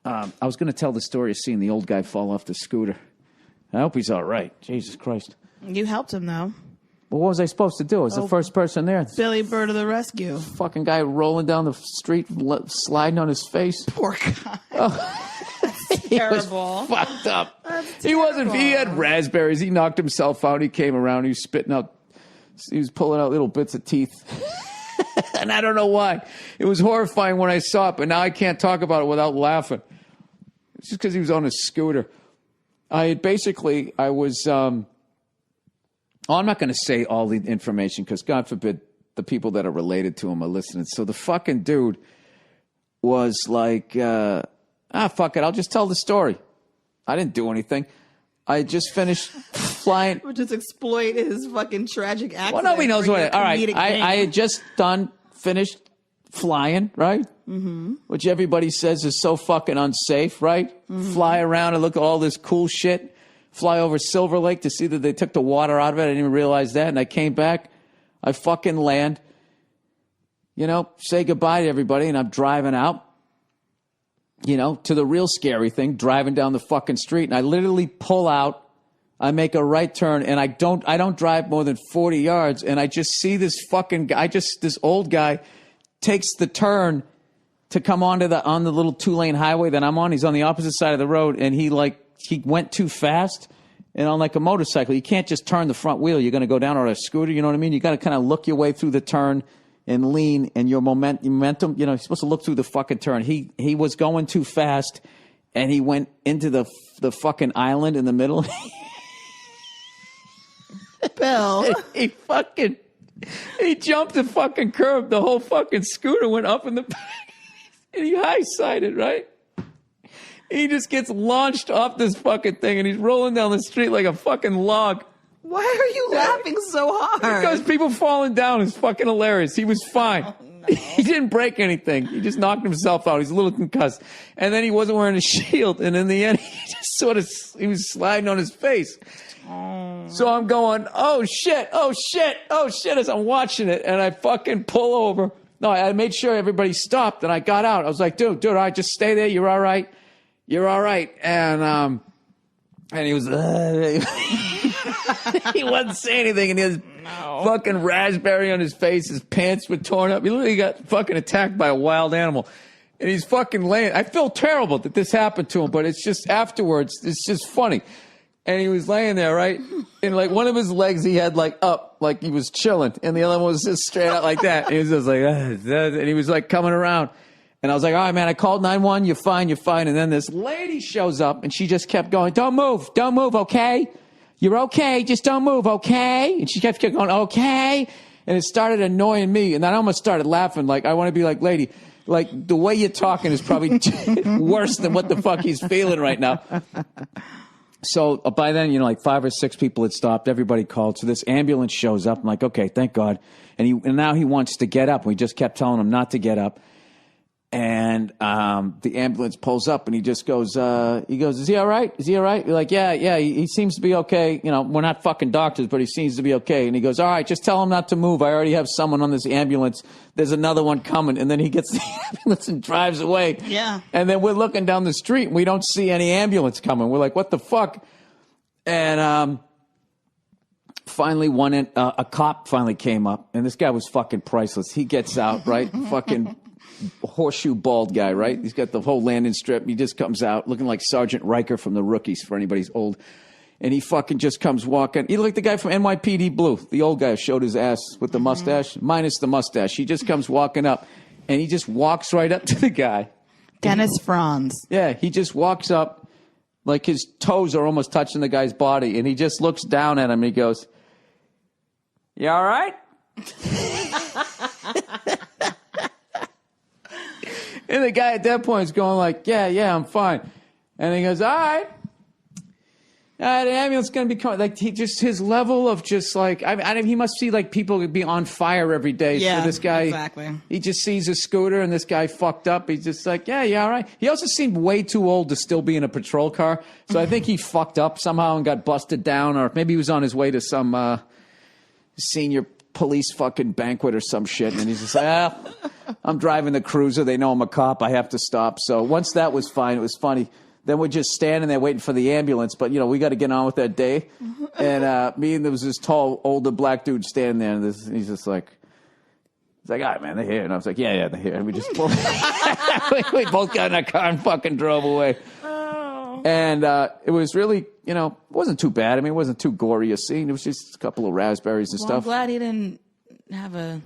I was going to tell the story of seeing the old guy fall off the scooter. I hope he's all right. Jesus Christ. You helped him, though. Well, what was I supposed to do? I was the first person there. Billy Burr to the rescue. Fucking guy rolling down the street, sliding on his face. Poor guy. Oh. He terrible. Was fucked up. He wasn't. He had raspberries. He knocked himself out. He came around. He was spitting out. He was pulling out little bits of teeth. And I don't know why. It was horrifying when I saw it, but now I can't talk about it without laughing. It's just because he was on a scooter. I was. I'm not going to say all the information because God forbid the people that are related to him are listening. So the fucking dude was like, fuck it. I'll just tell the story. I didn't do anything. I just finished flying. We'll just exploit his fucking tragic accident. Well, nobody knows what. All right. I had just finished flying, right? Mm-hmm. Which everybody says is so fucking unsafe, right? Mm-hmm. Fly around and look at all this cool shit. Fly over Silver Lake to see that they took the water out of it. I didn't even realize that. And I came back. I fucking land. Say goodbye to everybody. And I'm driving out, to the real scary thing, driving down the fucking street. And I literally pull out. I make a right turn. And I don't drive more than 40 yards. And I just see this fucking guy. This old guy takes the turn to come on the little 2-lane highway that I'm on. He's on the opposite side of the road. And he went too fast, and on like a motorcycle, you can't just turn the front wheel. You're going to go down on a scooter. You know what I mean? You got to kind of look your way through the turn and lean, and your momentum. You're supposed to look through the fucking turn. He was going too fast, and he went into the fucking island in the middle. Bill, he jumped the fucking curb. The whole fucking scooter went up in the back, and he high-sided, right? He just gets launched off this fucking thing, and he's rolling down the street like a fucking log. Why are you laughing so hard? Because people falling down is fucking hilarious. He was fine. Oh, no. He didn't break anything. He just knocked himself out. He's a little concussed. And then he wasn't wearing a shield, and in the end, he was sliding on his face. Oh. So I'm going, oh, shit, as I'm watching it, and I fucking pull over. No, I made sure everybody stopped, and I got out. I was like, dude, all right, just stay there. You're all right. You're all right. And he was, he wasn't saying anything, and he has fucking raspberry on his face. His pants were torn up. He literally got fucking attacked by a wild animal. And he's fucking laying. I feel terrible that this happened to him, but it's just afterwards, it's just funny. And he was laying there, right? And like one of his legs he had like up, like he was chilling. And the other one was just straight out like that. And he was just like, and he was like coming around. And I was like, all right, man, I called 911. You're fine. And then this lady shows up, and she just kept going, don't move, okay? You're okay, just don't move, okay? And she kept going, okay? And it started annoying me, and I almost started laughing. Like, I want to be like, lady, like, the way you're talking is probably worse than what the fuck he's feeling right now. So by then, like 5 or 6 people had stopped. Everybody called. So this ambulance shows up. I'm like, okay, thank God. And now he wants to get up. We just kept telling him not to get up. And the ambulance pulls up, and he just goes, is he all right? We're like, yeah, he seems to be okay. We're not fucking doctors, but he seems to be okay. And he goes, all right, just tell him not to move. I already have someone on this ambulance. There's another one coming. And then he gets the ambulance and drives away. Yeah. And then we're looking down the street, and we don't see any ambulance coming. We're like, what the fuck? And finally, a cop finally came up, and this guy was fucking priceless. He gets out, right? Fucking horseshoe bald guy, right? He's got the whole landing strip. He just comes out looking like Sergeant Riker from The Rookies, for anybody's old. And he fucking just comes walking. He looked like the guy from NYPD Blue, the old guy who showed his ass with the mustache, minus the mustache. He just comes walking up, and he just walks right up to the guy. Dennis Franz. Yeah, he just walks up, like his toes are almost touching the guy's body, and he just looks down at him, and he goes, you all right? And the guy at that point is going like, yeah, I'm fine. And he goes, all right. The ambulance is going to be coming. Like, his level of just like, he must see like people be on fire every day. Yeah, so this guy, exactly. He just sees a scooter, and this guy fucked up. He's just like, yeah, all right. He also seemed way too old to still be in a patrol car. So I think he fucked up somehow and got busted down, or maybe he was on his way to some senior police fucking banquet or some shit. And he's just like, I'm driving the cruiser. They know I'm a cop. I have to stop. So once that was fine, it was funny. Then we're just standing there waiting for the ambulance. But, you know, we got to get on with that day. And me and there was this tall, older black dude standing there. And he's just like, he's like, all right, man, they're here. And I was like, yeah, they're here. And we just pulled. We both got in our car and fucking drove away. And it was really, you know, it wasn't too bad. I mean, it wasn't too gory a scene. It was just a couple of raspberries and I'm stuff. glad he didn't have a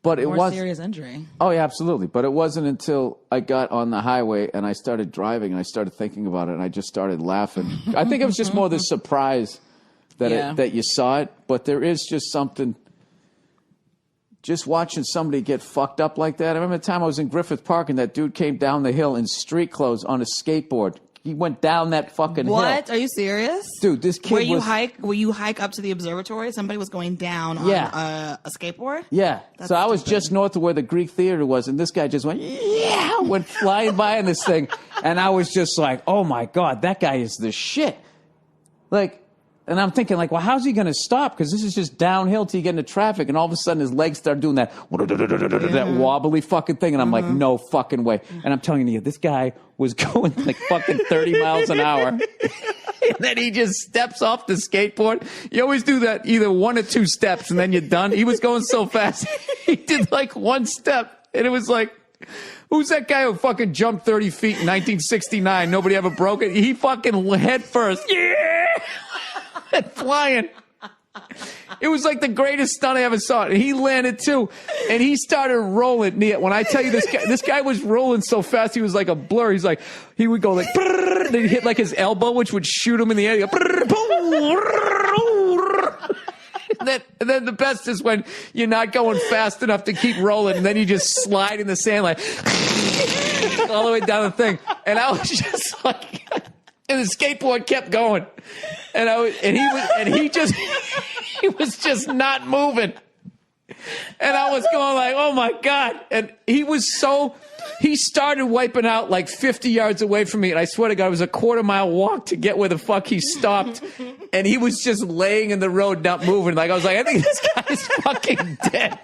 But it more was serious injury. Oh, yeah, absolutely. But it wasn't until I got on the highway and I started driving and I started thinking about it and I just started laughing. I think it was just more the surprise that that you saw it. But there is just something, just watching somebody get fucked up like that. I remember the time I was in Griffith Park and that dude came down the hill in street clothes on a skateboard. He went down that fucking hill. What? Are you serious? Dude, this kid Where you hike up to the observatory? Somebody was going down on a skateboard? Yeah. So I was just north of where the Greek Theater was, and this guy just went flying by in this thing. And I was just like, oh, my God, that guy is the shit. Like, and I'm thinking, like, well, how's he going to stop? Because this is just downhill till you get into traffic. And all of a sudden, his legs start doing that wobbly fucking thing. And I'm like, no fucking way. And I'm telling you, this guy was going like fucking 30 miles an hour. And then he just steps off the skateboard. You always do that, either one or two steps, and then you're done. He was going so fast. He did like one step. And it was like, who's that guy who fucking jumped 30 feet in 1969? Nobody ever broke it. He fucking head first. And flying. It was like the greatest stunt I ever saw. And he landed too. And he started rolling. When I tell you this guy was rolling so fast, he was like a blur. He's like, he would go like, and he'd hit like his elbow, which would shoot him in the air. And then the best is when you're not going fast enough to keep rolling, and then you just slide in the sand like all the way down the thing. And I was just like, and the skateboard kept going, he was just not moving, and I was going like, oh my God. And he started wiping out like 50 yards away from me, and I swear to God, it was a quarter-mile walk to get where the fuck he stopped, and he was just laying in the road, not moving. Like, I was like, I think this guy's fucking dead.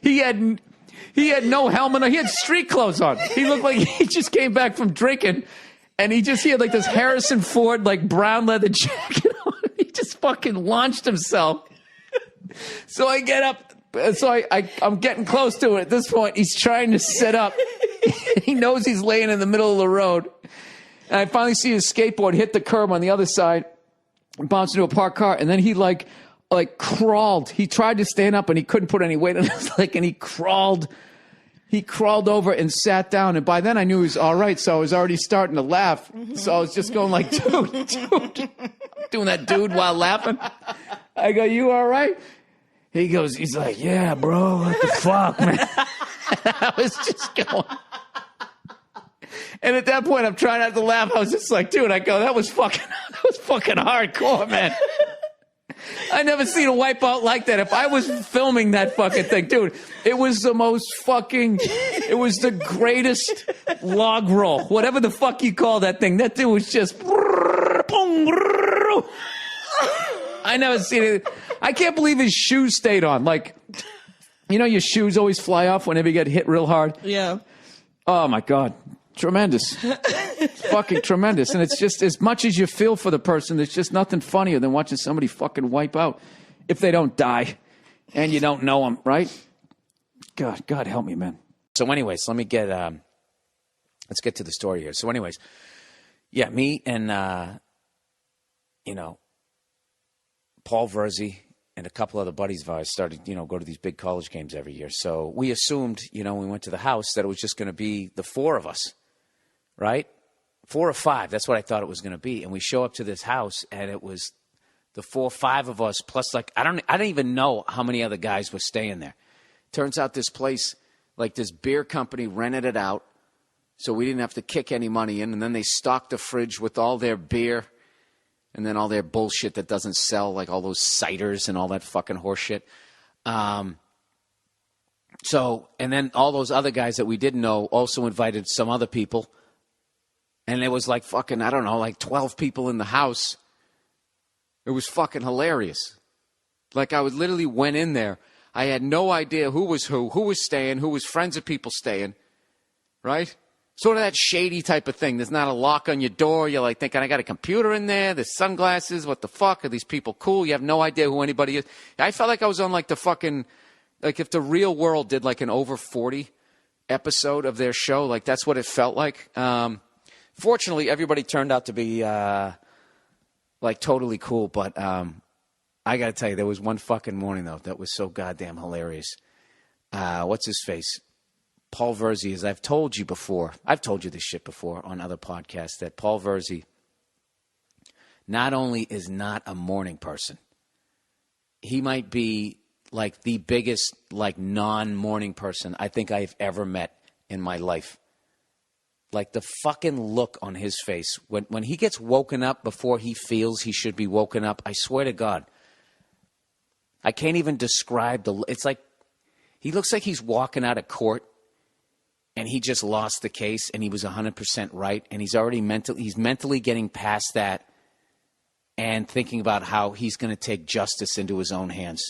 He had no helmet on. He had street clothes on. He looked like he just came back from drinking. And he had like this Harrison Ford, like brown leather jacket on. He just fucking launched himself. So I get up. So I'm getting close to it. At this point, he's trying to sit up. He knows he's laying in the middle of the road. And I finally see his skateboard hit the curb on the other side and bounce into a parked car. And then he like crawled. He tried to stand up and he couldn't put any weight on his leg. And he crawled over and sat down, and by then I knew he was all right, so I was already starting to laugh. So I was just going like, dude, doing that dude while laughing. I go, you all right? He's like, yeah, bro, what the fuck, man? I was just going. And at that point, I'm trying not to laugh. I was just like, dude, that was fucking hardcore, man. I never seen a wipeout like that. If I was filming that fucking thing, dude, it was the greatest log roll, whatever the fuck you call that thing. That thing was just, I never seen it. I can't believe his shoes stayed on. Like, you know, your shoes always fly off whenever you get hit real hard. Yeah. Oh my God. Tremendous. Fucking tremendous. And it's just, as much as you feel for the person, there's just nothing funnier than watching somebody fucking wipe out if they don't die and you don't know them, right? God help me, man. So anyways, let's get to the story here. So anyways, yeah, me and, Paul Verzi and a couple other buddies of ours started, go to these big college games every year. So we assumed, when we went to the house, that it was just going to be the four of us. Right? 4 or 5. That's what I thought it was going to be. And we show up to this house, and it was the 4 or 5 of us, plus like, I don't even know how many other guys were staying there. Turns out this place, like this beer company rented it out, so we didn't have to kick any money in. And then they stocked the fridge with all their beer and then all their bullshit that doesn't sell, like all those ciders and all that fucking horse shit. And then all those other guys that we didn't know also invited some other people. And it was like fucking, I don't know, like 12 people in the house. It was fucking hilarious. Like, I literally went in there. I had no idea who was staying, who was friends of people staying, right? Sort of that shady type of thing. There's not a lock on your door. You're like thinking, I got a computer in there. There's sunglasses. What the fuck? Are these people cool? You have no idea who anybody is. I felt like I was on like the fucking, like if the Real World did like an over 40 episode of their show, like that's what it felt like. Fortunately, everybody turned out to be like totally cool. But I got to tell you, there was one fucking morning, though, that was so goddamn hilarious. What's his face? Paul Verzi, as I've told you before, I've told you this shit before on other podcasts, that Paul Verzi not only is not a morning person, he might be like the biggest like non-morning person I think I've ever met in my life. Like the fucking look on his face when he gets woken up before he feels he should be woken up, I swear to God, I can't even describe it's like he looks like he's walking out of court and he just lost the case and he was 100% right, and he's already mentally getting past that and thinking about how he's going to take justice into his own hands.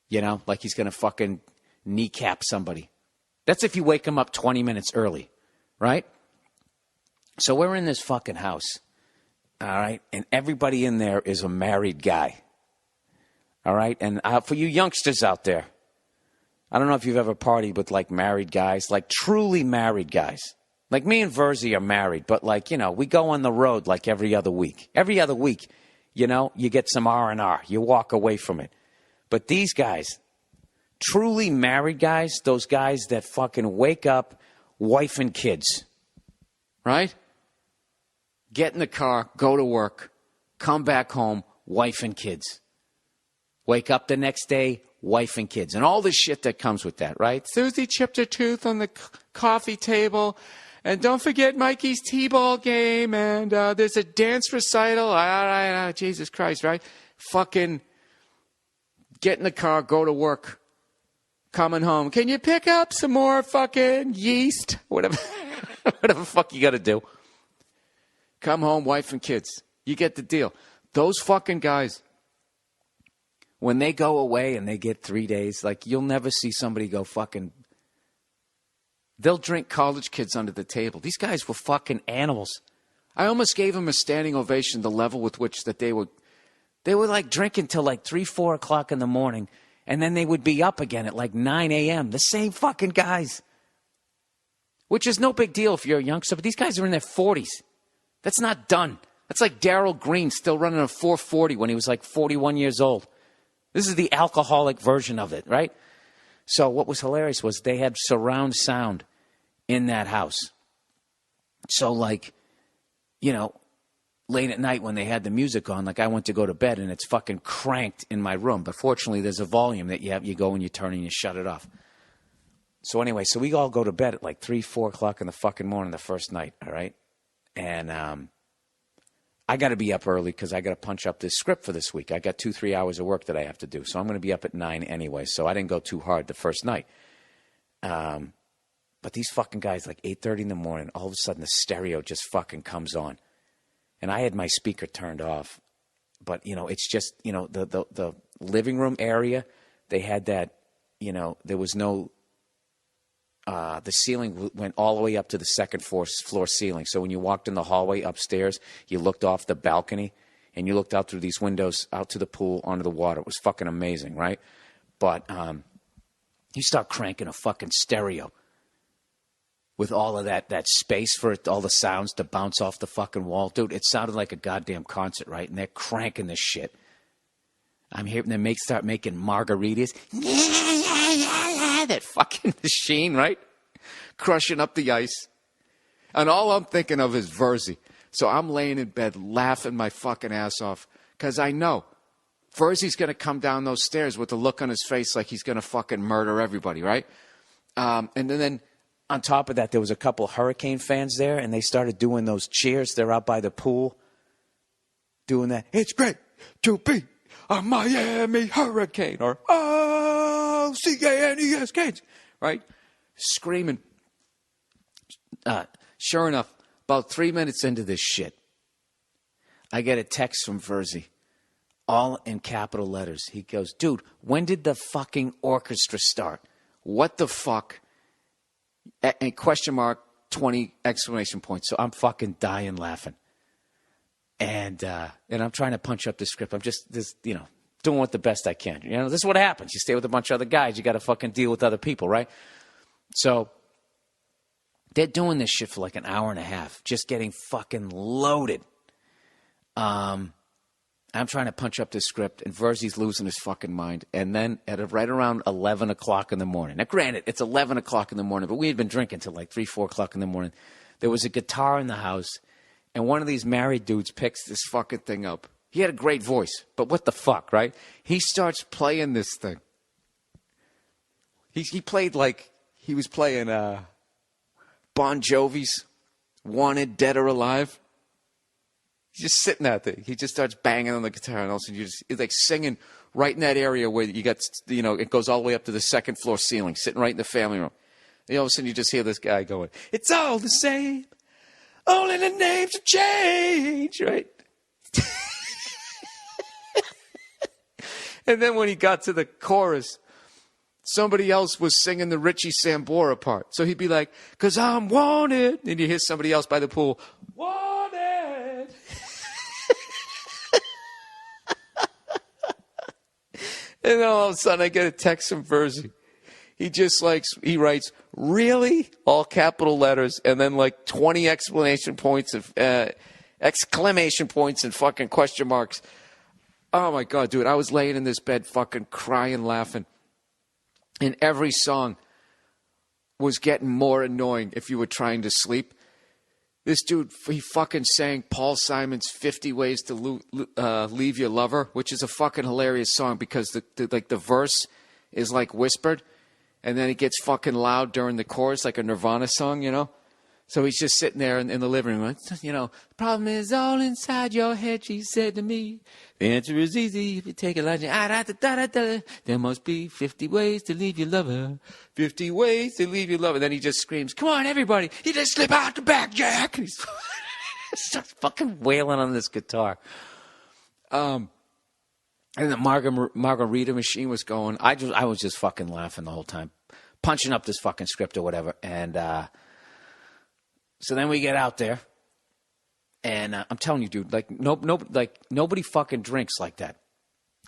You know, like he's going to fucking kneecap somebody. That's if you wake him up 20 minutes early, right? So we're in this fucking house, all right? And everybody in there is a married guy, all right? And for you youngsters out there, I don't know if you've ever partied with like married guys, like truly married guys. Like me and Verzi are married, but like, you know, we go on the road like every other week. Every other week, you know, you get some R&R. You walk away from it. But these guys, truly married guys, those guys that fucking wake up, wife and kids, right? Get in the car, go to work, come back home, wife and kids. Wake up the next day, wife and kids. And all the shit that comes with that, right? Susie chipped her tooth on the coffee table. And don't forget Mikey's T-ball game. And there's a dance recital. Jesus Christ, right? Fucking get in the car, go to work, coming home. Can you pick up some more fucking yeast? Whatever the fuck you got to do. Come home, wife and kids. You get the deal. Those fucking guys, when they go away and they get 3 days, like you'll never see somebody go fucking, they'll drink college kids under the table. These guys were fucking animals. I almost gave them a standing ovation, the level with which that they were like drinking till like 3, 4 o'clock in the morning, and then they would be up again at like 9 a.m. The same fucking guys. Which is no big deal if you're a youngster, but these guys are in their 40s. That's not done. That's like Darryl Green still running a 440 when he was like 41 years old. This is the alcoholic version of it, right? So what was hilarious was they had surround sound in that house. So like, you know, late at night when they had the music on, like I went to go to bed and it's fucking cranked in my room. But fortunately, there's a volume that you go and you turn and you shut it off. So anyway, so we all go to bed at like 3, 4 o'clock in the fucking morning the first night, all right? And I got to be up early because I got to punch up this script for this week. I got 2-3 hours of work that I have to do. So I'm going to be up at 9 anyway. So I didn't go too hard the first night. But these fucking guys, like 8:30 in the morning, all of a sudden the stereo just fucking comes on. And I had my speaker turned off. But, you know, it's just, you know, the living room area, they had that, you know, there was no, the ceiling went all the way up to the second floor ceiling. So when you walked in the hallway upstairs, you looked off the balcony and you looked out through these windows out to the pool, onto the water. It was fucking amazing, right? But you start cranking a fucking stereo with all of that space for it, all the sounds to bounce off the fucking wall. Dude, it sounded like a goddamn concert, right? And they're cranking this shit. I'm hearing them start making margaritas. That fucking machine, right? Crushing up the ice. And all I'm thinking of is Verzi. So I'm laying in bed laughing my fucking ass off because I know Verzi's going to come down those stairs with a look on his face like he's going to fucking murder everybody, right? And then on top of that, there was a couple Hurricane fans there, and they started doing those cheers. They're out by the pool doing that. It's great to be a Miami Hurricane, or Canes, Canes, right? Screaming. Sure enough, about 3 minutes into this shit, I get a text from Verzi. all in capital letters. He goes, dude, when did the fucking orchestra start? What the fuck? And question mark, 20 exclamation points. So I'm fucking dying laughing. And I'm trying to punch up the script. I'm just, doing what the best I can. This is what happens. You stay with a bunch of other guys. You got to fucking deal with other people, right? So they're doing this shit for like an hour and a half, just getting fucking loaded. I'm trying to punch up this script, and Verzi's losing his fucking mind. And then right around 11 o'clock in the morning. Now, granted, it's 11 o'clock in the morning, but we had been drinking till like 3, 4 o'clock in the morning. There was a guitar in the house, and one of these married dudes picks this fucking thing up. He had a great voice, but what the fuck, right? He starts playing this thing. He played like he was playing Bon Jovi's Wanted, Dead or Alive. He's just sitting out there. He just starts banging on the guitar, and all of a sudden it's like singing right in that area where you got, it goes all the way up to the second floor ceiling, sitting right in the family room. And all of a sudden you just hear this guy going, "It's all the same, only the names have changed," right? And then when he got to the chorus, somebody else was singing the Richie Sambora part. So he'd be like, "'Cause I'm wanted." And you hear somebody else by the pool, "Wanted." And then all of a sudden I get a text from Verzi. He writes, "Really?" All capital letters, and then like 20 exclamation points and fucking question marks. Oh my God, dude, I was laying in this bed fucking crying, laughing. And every song was getting more annoying if you were trying to sleep. This dude, he fucking sang Paul Simon's 50 Ways to Leave Your Lover, which is a fucking hilarious song because the verse is like whispered, and then it gets fucking loud during the chorus like a Nirvana song, So he's just sitting there in the living room, "The problem is all inside your head," she said to me. "The answer is easy if you take it like there must be 50 ways to leave your lover. 50 ways to leave your lover." And then he just screams, "Come on, everybody. You just slip out the back, Jack." And he starts fucking wailing on this guitar. And the margarita machine was going. I was just fucking laughing the whole time, punching up this fucking script or whatever. And so then we get out there, and I'm telling you, dude, nobody fucking drinks like that.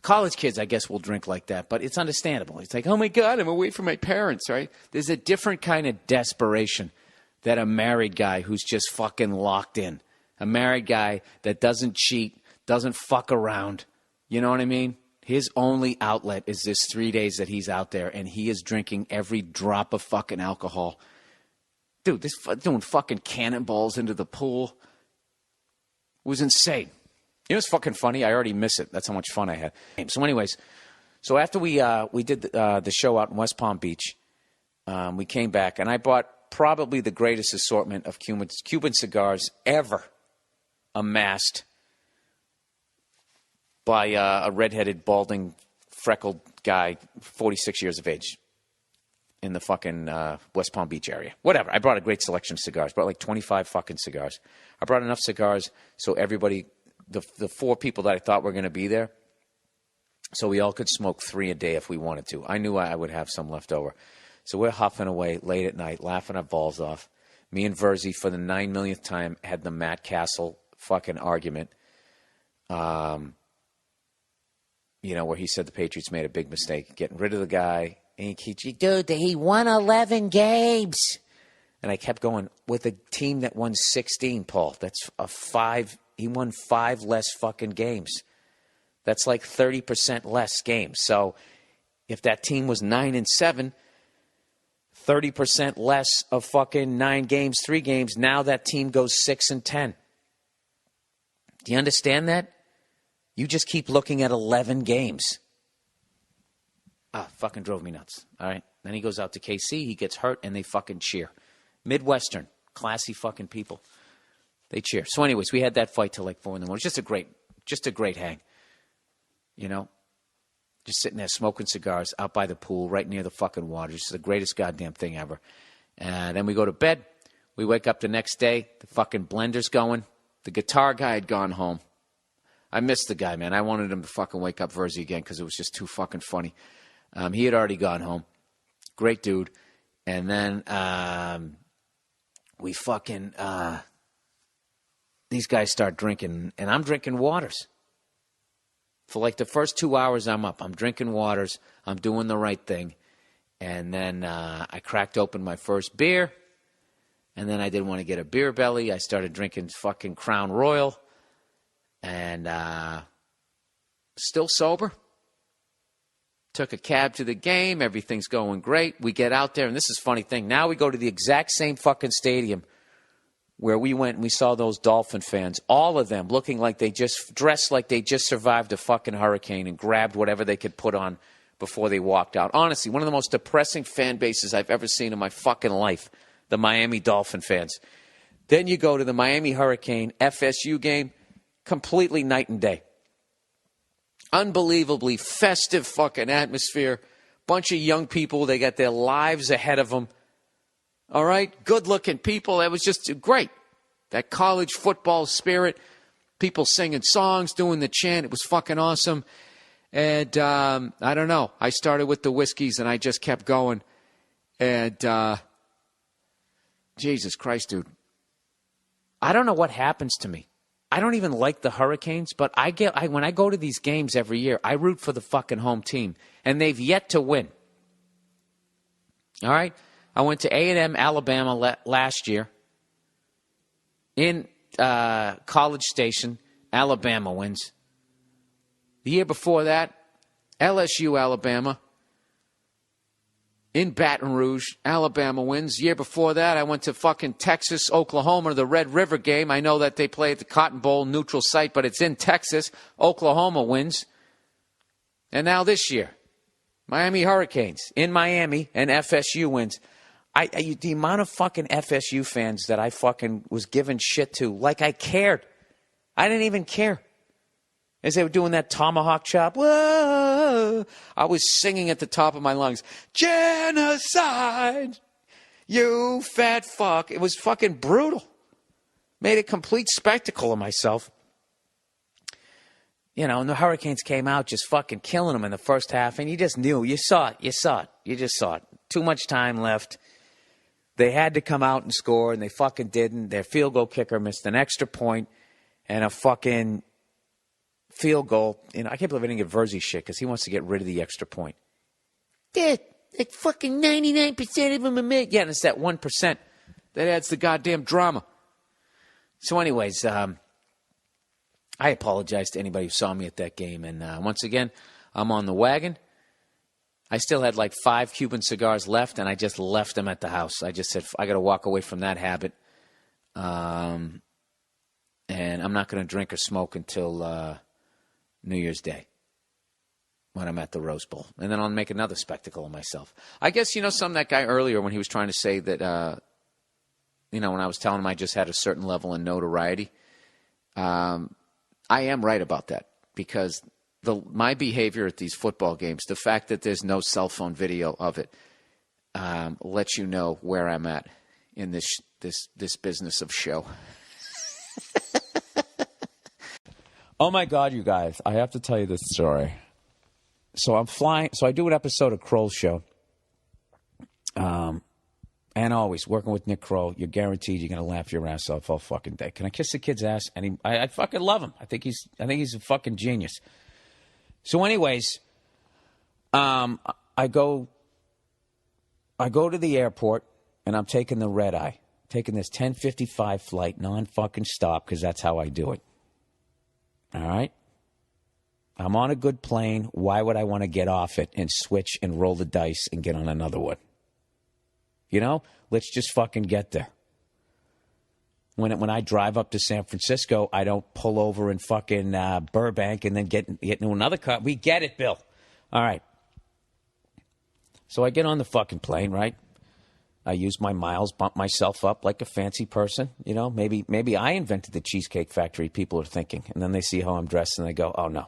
College kids, I guess, will drink like that, but it's understandable. It's like, "Oh my God, I'm away from my parents," right? There's a different kind of desperation that a married guy who's just fucking locked in, a married guy that doesn't cheat, doesn't fuck around. You know what I mean? His only outlet is this 3 days that he's out there, and he is drinking every drop of fucking alcohol. Dude, doing fucking cannonballs into the pool was insane. It's fucking funny. I already miss it. That's how much fun I had. So anyways, after we did the show out in West Palm Beach, we came back, and I bought probably the greatest assortment of Cuban cigars ever amassed by a redheaded, balding, freckled guy, 46 years of age, in the fucking West Palm Beach area. Whatever. I brought a great selection of cigars. Brought like 25 fucking cigars. I brought enough cigars so everybody, the 4 people that I thought were going to be there, so we all could smoke 3 a day if we wanted to. I knew I would have some left over. So we're huffing away late at night, laughing our balls off. Me and Verzi, for the 9 millionth time, had the Matt Castle fucking argument. Where he said the Patriots made a big mistake getting rid of the guy. And dude, he won 11 games. And I kept going, with a team that won 16, Paul. That's a 5. He won 5 less fucking games. That's like 30% less games. So if that team was 9-7, 30% less of fucking 9 games, 3 games. Now that team goes 6-10. Do you understand that? You just keep looking at 11 games. Fucking drove me nuts. All right. Then he goes out to KC. He gets hurt, and they fucking cheer. Midwestern, classy fucking people. They cheer. So, anyways, we had that fight till like 4 in the morning. Just a great hang. Just sitting there smoking cigars out by the pool, right near the fucking water. It's the greatest goddamn thing ever. And then we go to bed. We wake up the next day. The fucking blender's going. The guitar guy had gone home. I missed the guy, man. I wanted him to fucking wake up Verzi again because it was just too fucking funny. He had already gone home. Great dude. And then we fucking... these guys start drinking, and I'm drinking waters. For like the first 2 hours I'm up, I'm drinking waters. I'm doing the right thing. And then I cracked open my first beer. And then I didn't want to get a beer belly. I started drinking fucking Crown Royal. And still sober. Took a cab to the game. Everything's going great. We get out there, and this is a funny thing. Now we go to the exact same fucking stadium where we went and we saw those Dolphin fans, all of them looking like they just dressed like they just survived a fucking hurricane and grabbed whatever they could put on before they walked out. Honestly, one of the most depressing fan bases I've ever seen in my fucking life, the Miami Dolphin fans. Then you go to the Miami Hurricane FSU game, completely night and day. Unbelievably festive fucking atmosphere. Bunch of young people, they got their lives ahead of them. All right, good-looking people. It was just great. That college football spirit, people singing songs, doing the chant. It was fucking awesome. And I don't know. I started with the whiskeys, and I just kept going. And Jesus Christ, dude. I don't know what happens to me. I don't even like the Hurricanes, but when I go to these games every year, I root for the fucking home team, and they've yet to win. All right? I went to A&M, Alabama last year. In College Station, Alabama wins. The year before that, LSU, Alabama. In Baton Rouge, Alabama wins. Year before that, I went to fucking Texas, Oklahoma, the Red River game. I know that they play at the Cotton Bowl neutral site, but it's in Texas. Oklahoma wins. And now this year, Miami Hurricanes in Miami, and FSU wins. The amount of fucking FSU fans that I fucking was giving shit to, like I cared. I didn't even care. As they were doing that tomahawk chop, whoa, I was singing at the top of my lungs, genocide, you fat fuck. It was fucking brutal. Made a complete spectacle of myself. You know, and the Hurricanes came out just fucking killing them in the first half, and you just knew. You saw it. You just saw it. Too much time left. They had to come out and score, and they fucking didn't. Their field goal kicker missed an extra point and a fucking field goal. You know, I can't believe I didn't get Verzi shit because he wants to get rid of the extra point. Yeah, like fucking 99% of them are made. Yeah, and it's that 1% that adds the goddamn drama. So anyways, I apologize to anybody who saw me at that game. And once again, I'm on the wagon. I still had like 5 Cuban cigars left, and I just left them at the house. I just said, I got to walk away from that habit. And I'm not going to drink or smoke until New Year's Day when I'm at the Rose Bowl. And then I'll make another spectacle of myself. I guess, you know, that guy earlier when he was trying to say that, you know, when I was telling him I just had a certain level of notoriety, I am right about that because my behavior at these football games, the fact that there's no cell phone video of it, lets you know where I'm at in this business of show. Oh my God, you guys! I have to tell you this story. So I'm flying. So I do an episode of Kroll's show, and always working with Nick Kroll. You're guaranteed you're gonna laugh your ass off all fucking day. Can I kiss the kid's ass? And I fucking love him. I think he's a fucking genius. So, anyways, I go to the airport, and I'm taking the red eye, taking this 10:55 flight, non-fucking stop, because that's how I do it. All right? I'm on a good plane. Why would I want to get off it and switch and roll the dice and get on another one? You know? Let's just fucking get there. When I drive up to San Francisco, I don't pull over in fucking Burbank and then get into another car. We get it, Bill. All right. So I get on the fucking plane, right? I use my miles, bump myself up like a fancy person. You know, maybe I invented the Cheesecake Factory, people are thinking. And then they see how I'm dressed and they go, oh, no,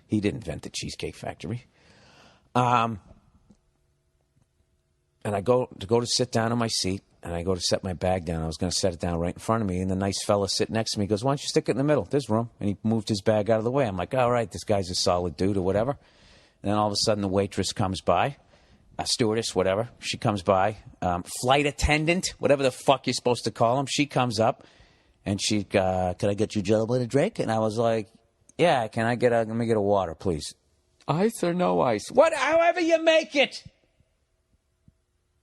he didn't invent the Cheesecake Factory. And I go to sit down in my seat. And I go to set my bag down. I was going to set it down right in front of me. And the nice fella sitting next to me goes, why don't you stick it in the middle? There's room. And he moved his bag out of the way. I'm like, all right, this guy's a solid dude or whatever. And then all of a sudden the waitress comes by. A stewardess, whatever. She comes by. Flight attendant, whatever the fuck you're supposed to call them. She comes up. And she, can I get you gentlemen a drink? And I was like, yeah, let me get a water, please. Ice or no ice? However you make it.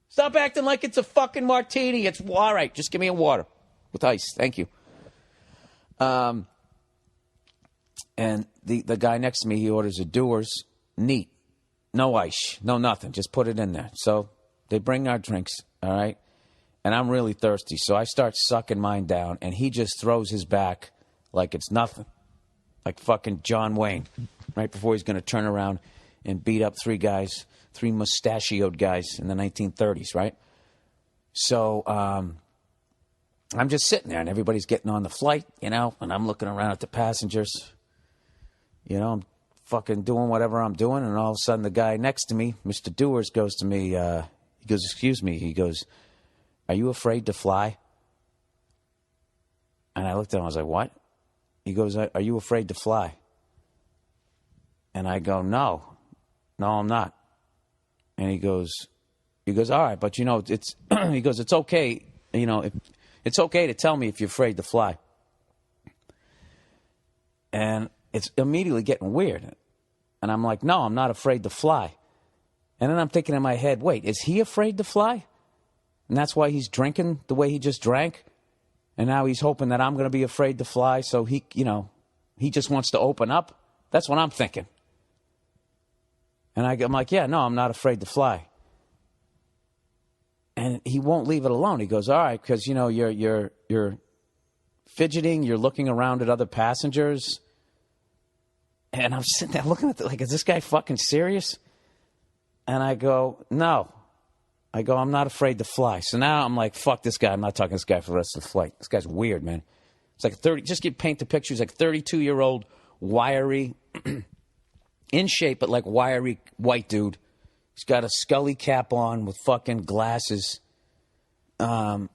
Stop acting like it's a fucking martini. It's all right. Just give me a water with ice. Thank you. And the guy next to me, he orders a Dewar's, neat. No ice, no nothing. Just put it in there. So they bring our drinks, all right? And I'm really thirsty. So I start sucking mine down, and he just throws his back like it's nothing. Like fucking John Wayne, right before he's going to turn around and beat up three mustachioed guys in the 1930s, right? So I'm just sitting there, and everybody's getting on the flight, and I'm looking around at the passengers. I'm fucking doing whatever I'm doing, and all of a sudden the guy next to me, Mr. Dewars, goes to me, he goes, excuse me, he goes, are you afraid to fly? And I looked at him, I was like, what? He goes, are you afraid to fly? And I go, no, I'm not. And he goes, all right, but it's, he goes, it's okay, it's okay to tell me if you're afraid to fly. And it's immediately getting weird. And I'm like, no, I'm not afraid to fly. And then I'm thinking in my head, wait, is he afraid to fly? And that's why he's drinking the way he just drank? And now he's hoping that I'm going to be afraid to fly, so he just wants to open up? That's what I'm thinking. And I'm like, yeah, no, I'm not afraid to fly. And he won't leave it alone. He goes, all right, because, you're fidgeting, you're looking around at other passengers. And I'm sitting there looking at is this guy fucking serious? And I go, no. I go, I'm not afraid to fly. So now I'm like, fuck this guy. I'm not talking to this guy for the rest of the flight. This guy's weird, man. It's like paint the picture. He's like 32-year-old, wiry, in shape, but like wiry white dude. He's got a Scully cap on with fucking glasses. And,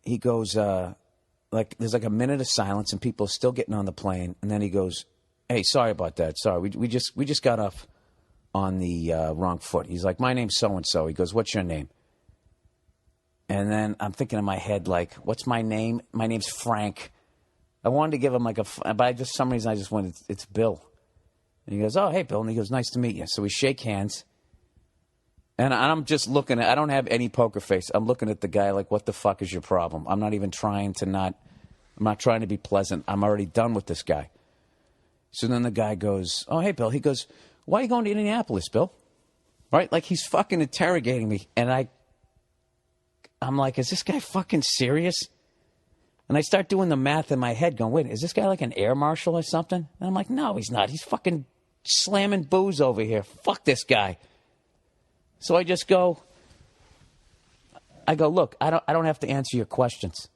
he goes, there's like a minute of silence and people are still getting on the plane. And then he goes, hey, sorry about that. Sorry. We just got off on the wrong foot. He's like, my name's so-and-so. He goes, what's your name? And then I'm thinking in my head, like, what's my name? My name's Frank. I wanted to give him but some reason I just went, it's Bill. And he goes, oh, hey, Bill. And he goes, nice to meet you. So we shake hands. And I'm just looking I don't have any poker face. I'm looking at the guy like, what the fuck is your problem? I'm not even trying to I'm not trying to be pleasant. I'm already done with this guy. So then the guy goes, oh, hey, Bill. He goes, why are you going to Indianapolis, Bill? Right? Like he's fucking interrogating me. And I'm like, is this guy fucking serious? And I start doing the math in my head going, wait, is this guy like an air marshal or something? And I'm like, no, he's not. He's fucking slamming booze over here. Fuck this guy. So I just go, look, I don't have to answer your questions.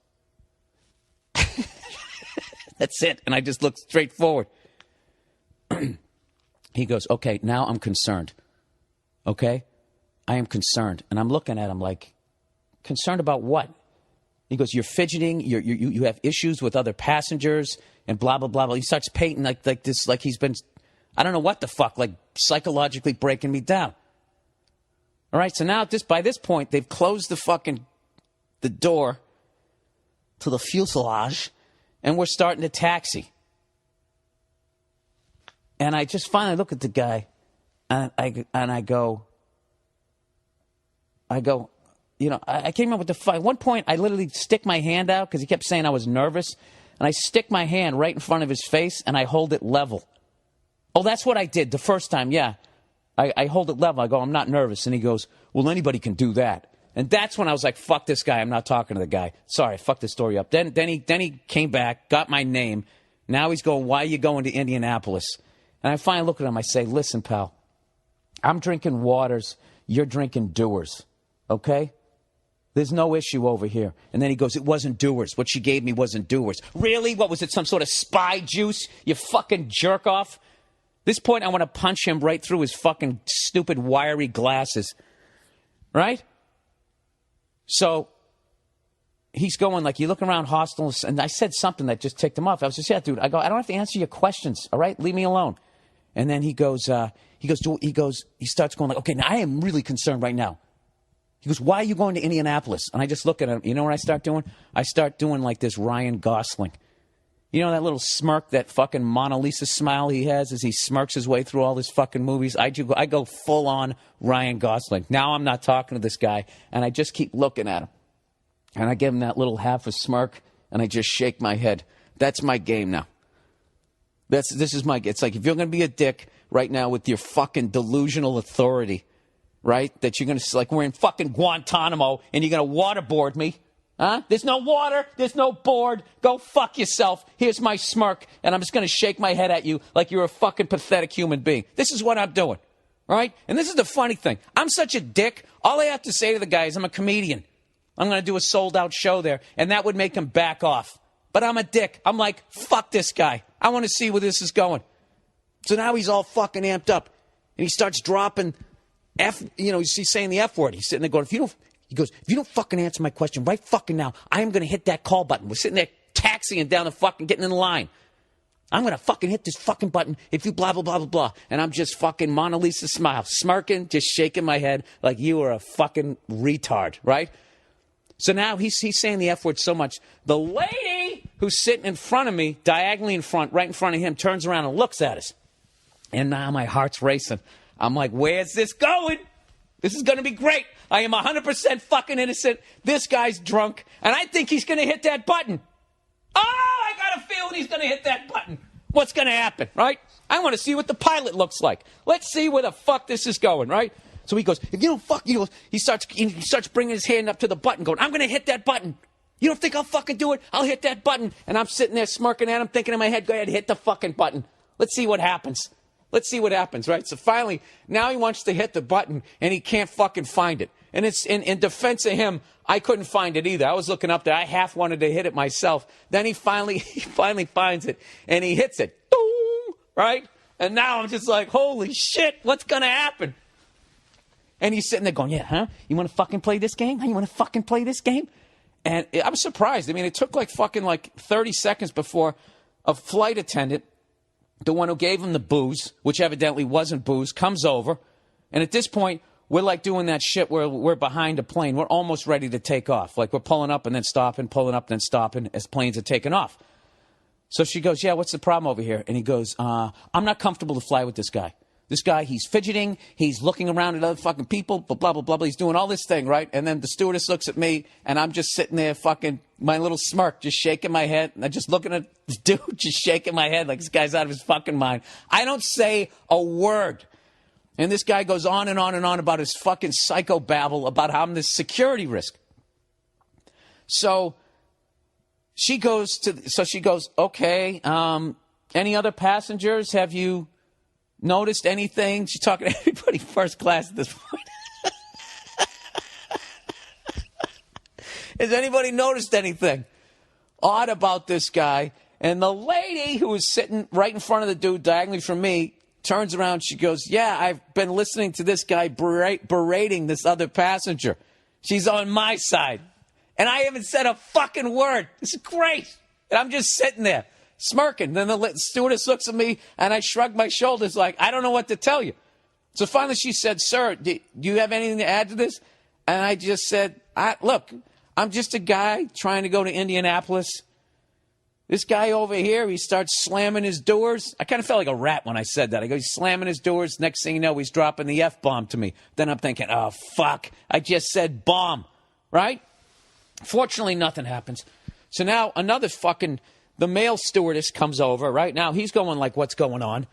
That's it. And I just look straight forward. He goes, okay, now I'm concerned. Okay? I am concerned. And I'm looking at him like, concerned about what? He goes, you're fidgeting, you have issues with other passengers, and blah, blah, blah, blah. He starts painting like this, like he's been, I don't know what the fuck, like psychologically breaking me down. All right, so now by this point, they've closed the door to the fuselage, and we're starting to taxi. And I just finally look at the guy, and I go, I came up with the fight. At one point, I literally stick my hand out because he kept saying I was nervous. And I stick my hand right in front of his face, and I hold it level. Oh, that's what I did the first time, yeah. I hold it level. I go, I'm not nervous. And he goes, well, anybody can do that. And that's when I was like, fuck this guy. I'm not talking to the guy. Sorry, fuck this story up. Then he came back, got my name. Now he's going, why are you going to Indianapolis? And I finally look at him. I say, listen, pal, I'm drinking waters. You're drinking Dewar's, okay? There's no issue over here. And then he goes, it wasn't Dewar's. What she gave me wasn't Dewar's. Really? What was it, some sort of spy juice? You fucking jerk off? This point, I want to punch him right through his fucking stupid wiry glasses. Right? So he's going like, you look around hostile, and I said something that just ticked him off. I was just, yeah, dude. I go, I don't have to answer your questions. All right, leave me alone. And then he goes, he starts going like, okay, now I am really concerned right now. He goes, why are you going to Indianapolis? And I just look at him. You know what I start doing? I start doing like this Ryan Gosling. You know that little smirk, that fucking Mona Lisa smile he has as he smirks his way through all his fucking movies? I go full on Ryan Gosling. Now I'm not talking to this guy, and I just keep looking at him. And I give him that little half a smirk, and I just shake my head. That's my game now. This is my. It's like if you're going to be a dick right now with your fucking delusional authority, right? That you're going to, like, we're in fucking Guantanamo, and you're going to waterboard me. Huh? There's no water. There's no board. Go fuck yourself. Here's my smirk, and I'm just going to shake my head at you like you're a fucking pathetic human being. This is what I'm doing, right? And this is the funny thing. I'm such a dick. All I have to say to the guy is I'm a comedian. I'm going to do a sold-out show there, and that would make him back off. But I'm a dick. I'm like, fuck this guy. I want to see where this is going. So now he's all fucking amped up, and he starts dropping he's saying the F word. He's sitting there going, He goes, if you don't fucking answer my question right fucking now, I am going to hit that call button. We're sitting there taxiing down the fucking, getting in the line. I'm going to fucking hit this fucking button if you blah, blah, blah, blah, blah. And I'm just fucking Mona Lisa smile, smirking, just shaking my head like you are a fucking retard, right? So now he's saying the F word so much. The lady who's sitting in front of me, diagonally in front, right in front of him, turns around and looks at us. And now my heart's racing. I'm like, where's this going? This is going to be great. I am 100% fucking innocent. This guy's drunk, and I think he's going to hit that button. Oh, I got a feeling he's going to hit that button. What's going to happen, right? I want to see what the pilot looks like. Let's see where the fuck this is going, right? So he goes, if you don't fuck, he starts bringing his hand up to the button, going, I'm going to hit that button. You don't think I'll fucking do it? I'll hit that button. And I'm sitting there smirking at him, thinking in my head, go ahead, hit the fucking button. Let's see what happens. Let's see what happens, right? So finally, now he wants to hit the button, and he can't fucking find it. And it's in defense of him, I couldn't find it either. I was looking up there. I half wanted to hit it myself. Then he finally finds it, and he hits it. Boom, right? And now I'm just like, holy shit, what's going to happen? And he's sitting there going, yeah, huh? You want to fucking play this game? You want to fucking play this game? And I was surprised. I mean, it took like 30 seconds before a flight attendant, the one who gave him the booze, which evidently wasn't booze, comes over. And at this point, we're like doing that shit where we're behind a plane. We're almost ready to take off. Like we're pulling up and then stopping, pulling up and then stopping as planes are taking off. So she goes, yeah, what's the problem over here? And he goes, I'm not comfortable to fly with this guy. This guy, he's fidgeting. He's looking around at other fucking people, blah, blah, blah, blah. He's doing all this thing, right? And then the stewardess looks at me, and I'm just sitting there fucking, my little smirk, just shaking my head. And I'm just looking at this dude, just shaking my head like this guy's out of his fucking mind. I don't say a word. And this guy goes on and on and on about his fucking psychobabble about how I'm this security risk. So she goes, okay, any other passengers? Have you noticed anything? She's talking to everybody first class at this point. Has anybody noticed anything odd about this guy? And the lady who was sitting right in front of the dude diagonally from me turns around. She goes, yeah, I've been listening to this guy berating this other passenger. She's on my side. And I haven't said a fucking word. This is great. And I'm just sitting there smirking. Then the stewardess looks at me, and I shrug my shoulders like, I don't know what to tell you. So finally she said, sir, do you have anything to add to this? And I just said, look, I'm just a guy trying to go to Indianapolis. This guy over here, he starts slamming his doors. I kind of felt like a rat when I said that. I go, he's slamming his doors. Next thing you know, he's dropping the F-bomb to me. Then I'm thinking, oh, fuck, I just said bomb, right? Fortunately, nothing happens. So now another fucking, the male stewardess comes over, right? Now he's going like, what's going on?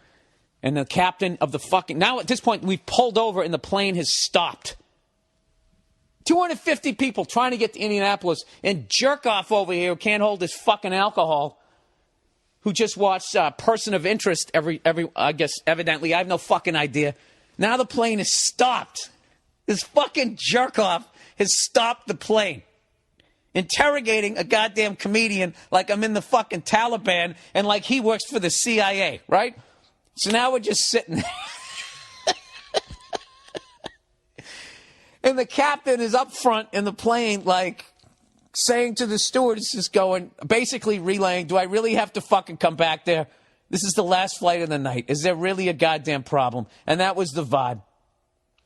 And the captain of the fucking, now at this point, we've pulled over and the plane has stopped. 250 people trying to get to Indianapolis, and jerk off over here who can't hold his fucking alcohol, who just watched Person of Interest every I guess evidently, I have no fucking idea. Now the plane is stopped. This fucking jerk off has stopped the plane, interrogating a goddamn comedian like I'm in the fucking Taliban and like he works for the CIA, right? So now we're just sitting there. And the captain is up front in the plane, like, saying to the stewardess, basically relaying, do I really have to fucking come back there? This is the last flight of the night. Is there really a goddamn problem? And that was the vibe.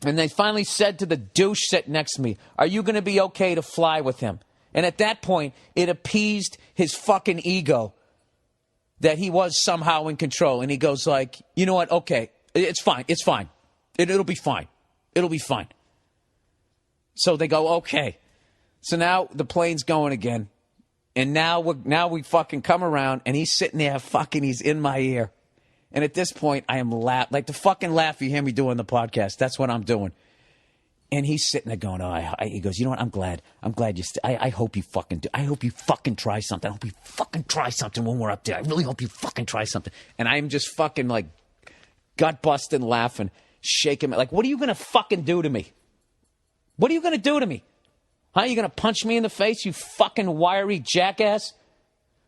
And they finally said to the douche sitting next to me, are you going to be okay to fly with him? And at that point, it appeased his fucking ego that he was somehow in control. And he goes like, you know what? Okay, it's fine. It's fine. It'll be fine. It'll be fine. So they go, okay. So now the plane's going again. And now we fucking come around, and he's sitting there he's in my ear. And at this point, I am like the fucking laugh you hear me doing the podcast. That's what I'm doing. And he's sitting there going, he goes, you know what? I'm glad you, I hope you fucking do. I hope you fucking try something. I hope you fucking try something when we're up there. I really hope you fucking try something. And I'm just fucking like gut busting laughing, shaking. Like, what are you going to fucking do to me? What are you going to do to me? Huh? You going to punch me in the face, you fucking wiry jackass?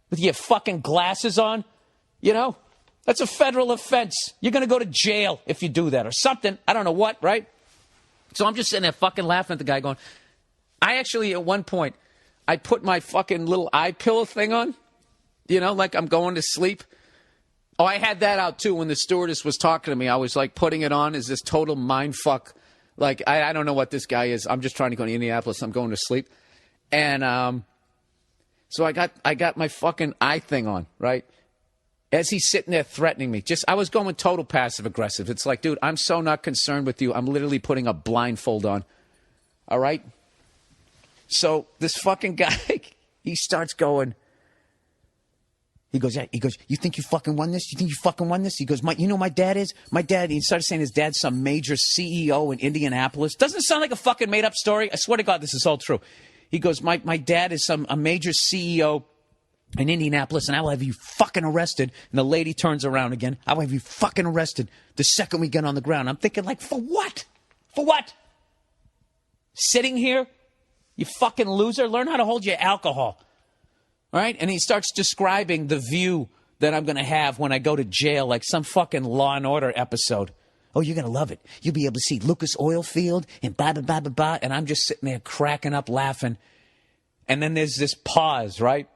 With your fucking glasses on? You know? That's a federal offense. You're going to go to jail if you do that or something. I don't know what, right? So I'm just sitting there fucking laughing at the guy going, I actually, at one point, I put my fucking little eye pillow thing on, you know, like I'm going to sleep. Oh, I had that out too when the stewardess was talking to me. I was like putting it on as this total mind fuck. Like, I don't know what this guy is. I'm just trying to go to Indianapolis. I'm going to sleep. And so I got my fucking eye thing on, right? As he's sitting there threatening me. I was going total passive aggressive. It's like, dude, I'm so not concerned with you. I'm literally putting a blindfold on. All right? So this fucking guy, he starts going. He goes, you think you fucking won this? You think you fucking won this? He goes, you know my dad is? My dad, he started saying his dad's some major CEO in Indianapolis. Doesn't it sound like a fucking made-up story? I swear to God, this is all true. He goes, my dad is a major CEO in Indianapolis, and I will have you fucking arrested. And the lady turns around again. I will have you fucking arrested the second we get on the ground. I'm thinking, like, for what? For what? Sitting here? You fucking loser. Learn how to hold your alcohol. All right? And he starts describing the view that I'm going to have when I go to jail, like some fucking Law and Order episode. Oh, you're going to love it. You'll be able to see Lucas Oil Field and blah, blah, blah, blah, blah. And I'm just sitting there cracking up laughing. And then there's this pause, right?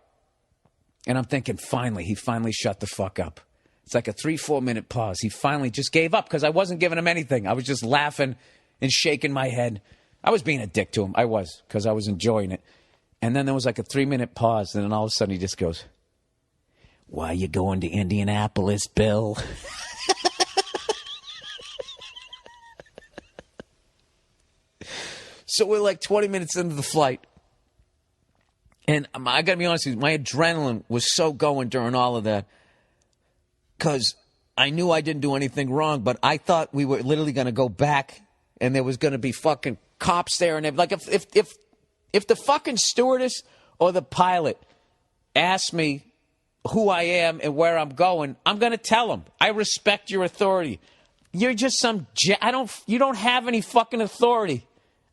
And I'm thinking, he finally shut the fuck up. It's like a 3-4 minute pause. He finally just gave up because I wasn't giving him anything. I was just laughing and shaking my head. I was being a dick to him. I was, because I was enjoying it. And then there was like a 3-minute pause. And then all of a sudden he just goes, why are you going to Indianapolis, Bill? So we're like 20 minutes into the flight. And I got to be honest with you, my adrenaline was so going during all of that because I knew I didn't do anything wrong, but I thought we were literally going to go back and there was going to be fucking cops there. And like if the fucking stewardess or the pilot asked me who I am and where I'm going, I'm going to tell them. I respect your authority. You're just you don't have any fucking authority.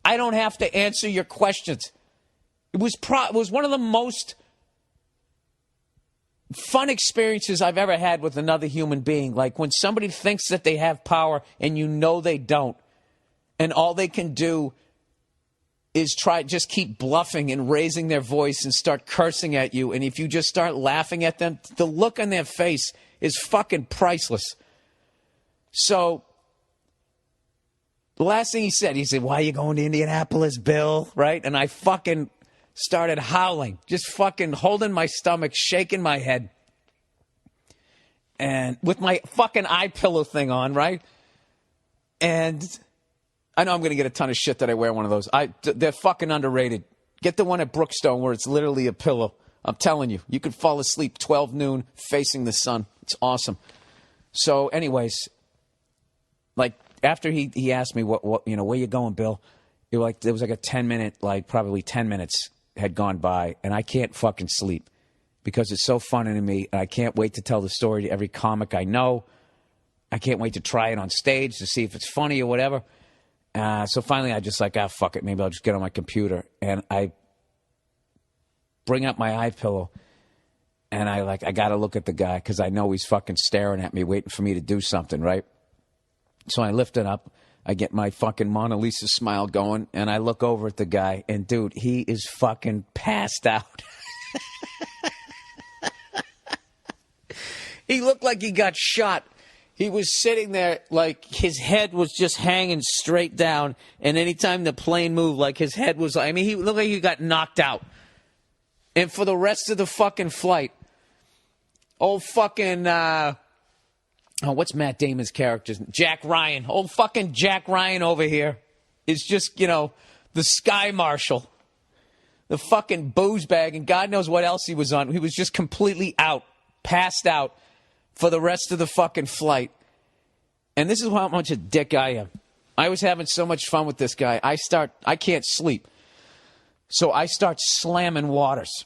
I don't have to answer your questions. It was one of the most fun experiences I've ever had with another human being. Like when somebody thinks that they have power and you know they don't, and all they can do is just keep bluffing and raising their voice and start cursing at you. And if you just start laughing at them, the look on their face is fucking priceless. So the last thing he said, why are you going to Indianapolis, Bill? Right? And I fucking started howling, just fucking holding my stomach, shaking my head, and with my fucking eye pillow thing on, right? And I know I'm going to get a ton of shit that I wear one of those. They're fucking underrated. Get the one at Brookstone where it's literally a pillow. I'm telling you, you could fall asleep 12 noon facing the sun. It's awesome. So anyways, like after he asked me what where you going, Bill? There was like a 10-minute, like probably 10 minutes had gone by, and I can't fucking sleep because it's so funny to me, and I can't wait to tell the story to every comic I know. I can't wait to try it on stage to see if it's funny or whatever. So finally I just like, fuck it. Maybe I'll just get on my computer. And I bring up my eye pillow, And I got to look at the guy because I know he's fucking staring at me, waiting for me to do something, right? So I lift it up. I get my fucking Mona Lisa smile going, and I look over at the guy, and dude, he is fucking passed out. He looked like he got shot. He was sitting there like his head was just hanging straight down, and anytime the plane moved, like his head was, I mean, he looked like he got knocked out. And for the rest of the fucking flight, old fucking, what's Matt Damon's character? Jack Ryan. Old fucking Jack Ryan over here is just, the sky marshal. The fucking booze bag, and God knows what else he was on. He was just completely out, passed out for the rest of the fucking flight. And this is how much a dick I am. I was having so much fun with this guy. I can't sleep. So I start slamming waters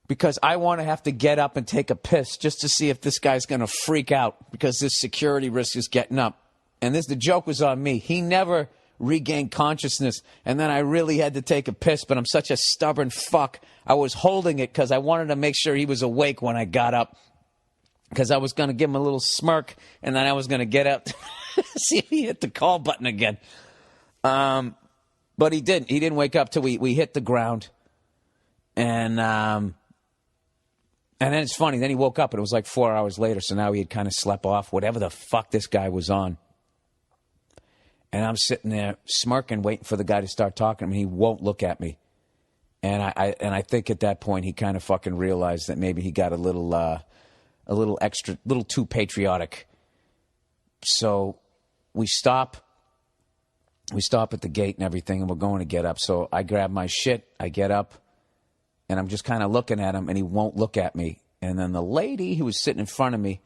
because I want to have to get up and take a piss just to see if this guy's going to freak out because this security risk is getting up. And the joke was on me. He never regained consciousness, and then I really had to take a piss, but I'm such a stubborn fuck. I was holding it because I wanted to make sure he was awake when I got up because I was going to give him a little smirk, and then I was going to get up see if he hit the call button again. But he didn't. He didn't wake up till we hit the ground. And then it's funny. Then he woke up, and it was like 4 hours later, so now he had kind of slept off whatever the fuck this guy was on. And I'm sitting there smirking, waiting for the guy to start talking to me. He won't look at me. And I think at that point he kind of fucking realized that maybe he got a little too patriotic. So we stop at the gate and everything, and we're going to get up. So I grab my shit, I get up, and I'm just kind of looking at him, and he won't look at me. And then the lady who was sitting in front of me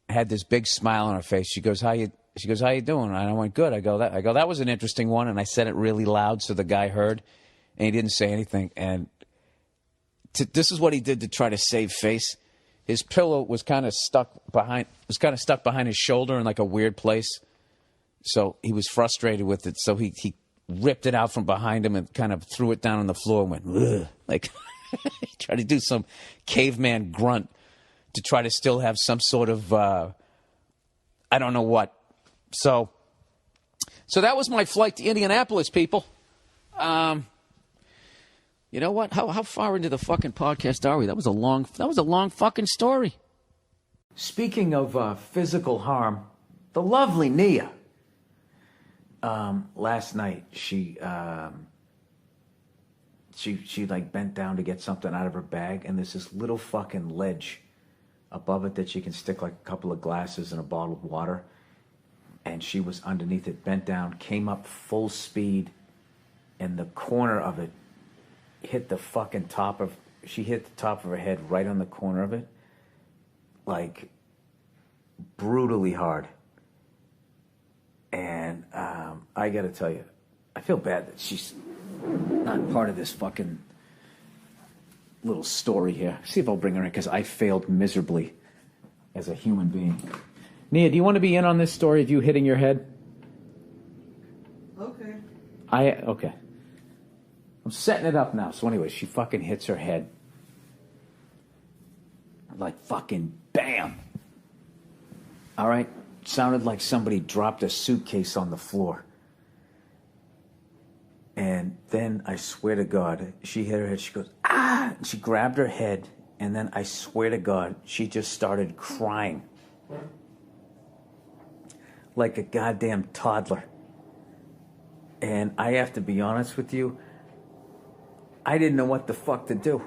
had this big smile on her face. She goes, how you doing? And I went, good. I go, that was an interesting one. And I said it really loud so the guy heard, and he didn't say anything. And this is what he did to try to save face. His pillow was kind of stuck behind his shoulder in like a weird place. So he was frustrated with it. So he ripped it out from behind him and kind of threw it down on the floor and went, ugh, like he tried to do some caveman grunt to try to still have some sort of, I don't know what. So that was my flight to Indianapolis, people. You know what? How far into the fucking podcast are we? That was a long fucking story. Speaking of physical harm, the lovely Nia. Last night she like bent down to get something out of her bag, and there's this little fucking ledge above it that she can stick like a couple of glasses and a bottle of water. And she was underneath it, bent down, came up full speed, and the corner of it hit the top of her head right on the corner of it, like brutally hard. And I gotta tell you, I feel bad that she's not part of this fucking little story here. See if I'll bring her in, because I failed miserably as a human being. Nia, do you want to be in on this story of you hitting your head? Okay. Okay. I'm setting it up now. So anyway, she fucking hits her head. Like fucking bam. All right? Sounded like somebody dropped a suitcase on the floor. And then, I swear to God, she hit her head. She goes, ah! And she grabbed her head. And then, I swear to God, she just started crying. Like a goddamn toddler. And I have to be honest with you, I didn't know what the fuck to do.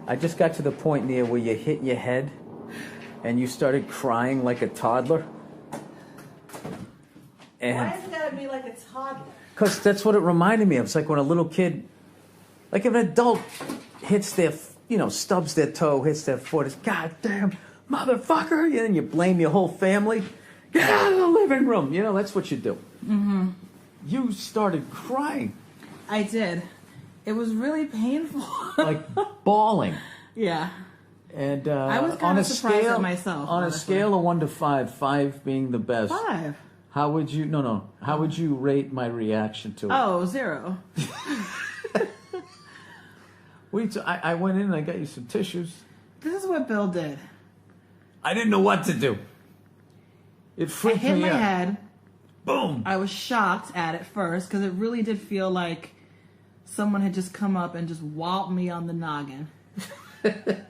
I just got to the point, Nia, where you hit your head and you started crying like a toddler. And why is it gotta be like a toddler? Because that's what it reminded me of. It's like when a little kid, like if an adult hits their, stubs their toe, hits their foot, it's goddamn motherfucker, and then you blame your whole family. Get out of the living room. That's what you do. Mm-hmm. You started crying. I did. It was really painful. Like bawling. Yeah. And I was kind of surprised at myself. On honestly. A scale of 1 to 5, 5 being the best. 5. How would you? No. How would you rate my reaction to it? Oh, 0. I went in and I got you some tissues. This is what Bill did. I didn't know what to do. It I freaked hit me my out. head. Boom. I was shocked at it first because it really did feel like someone had just come up and just walloped me on the noggin.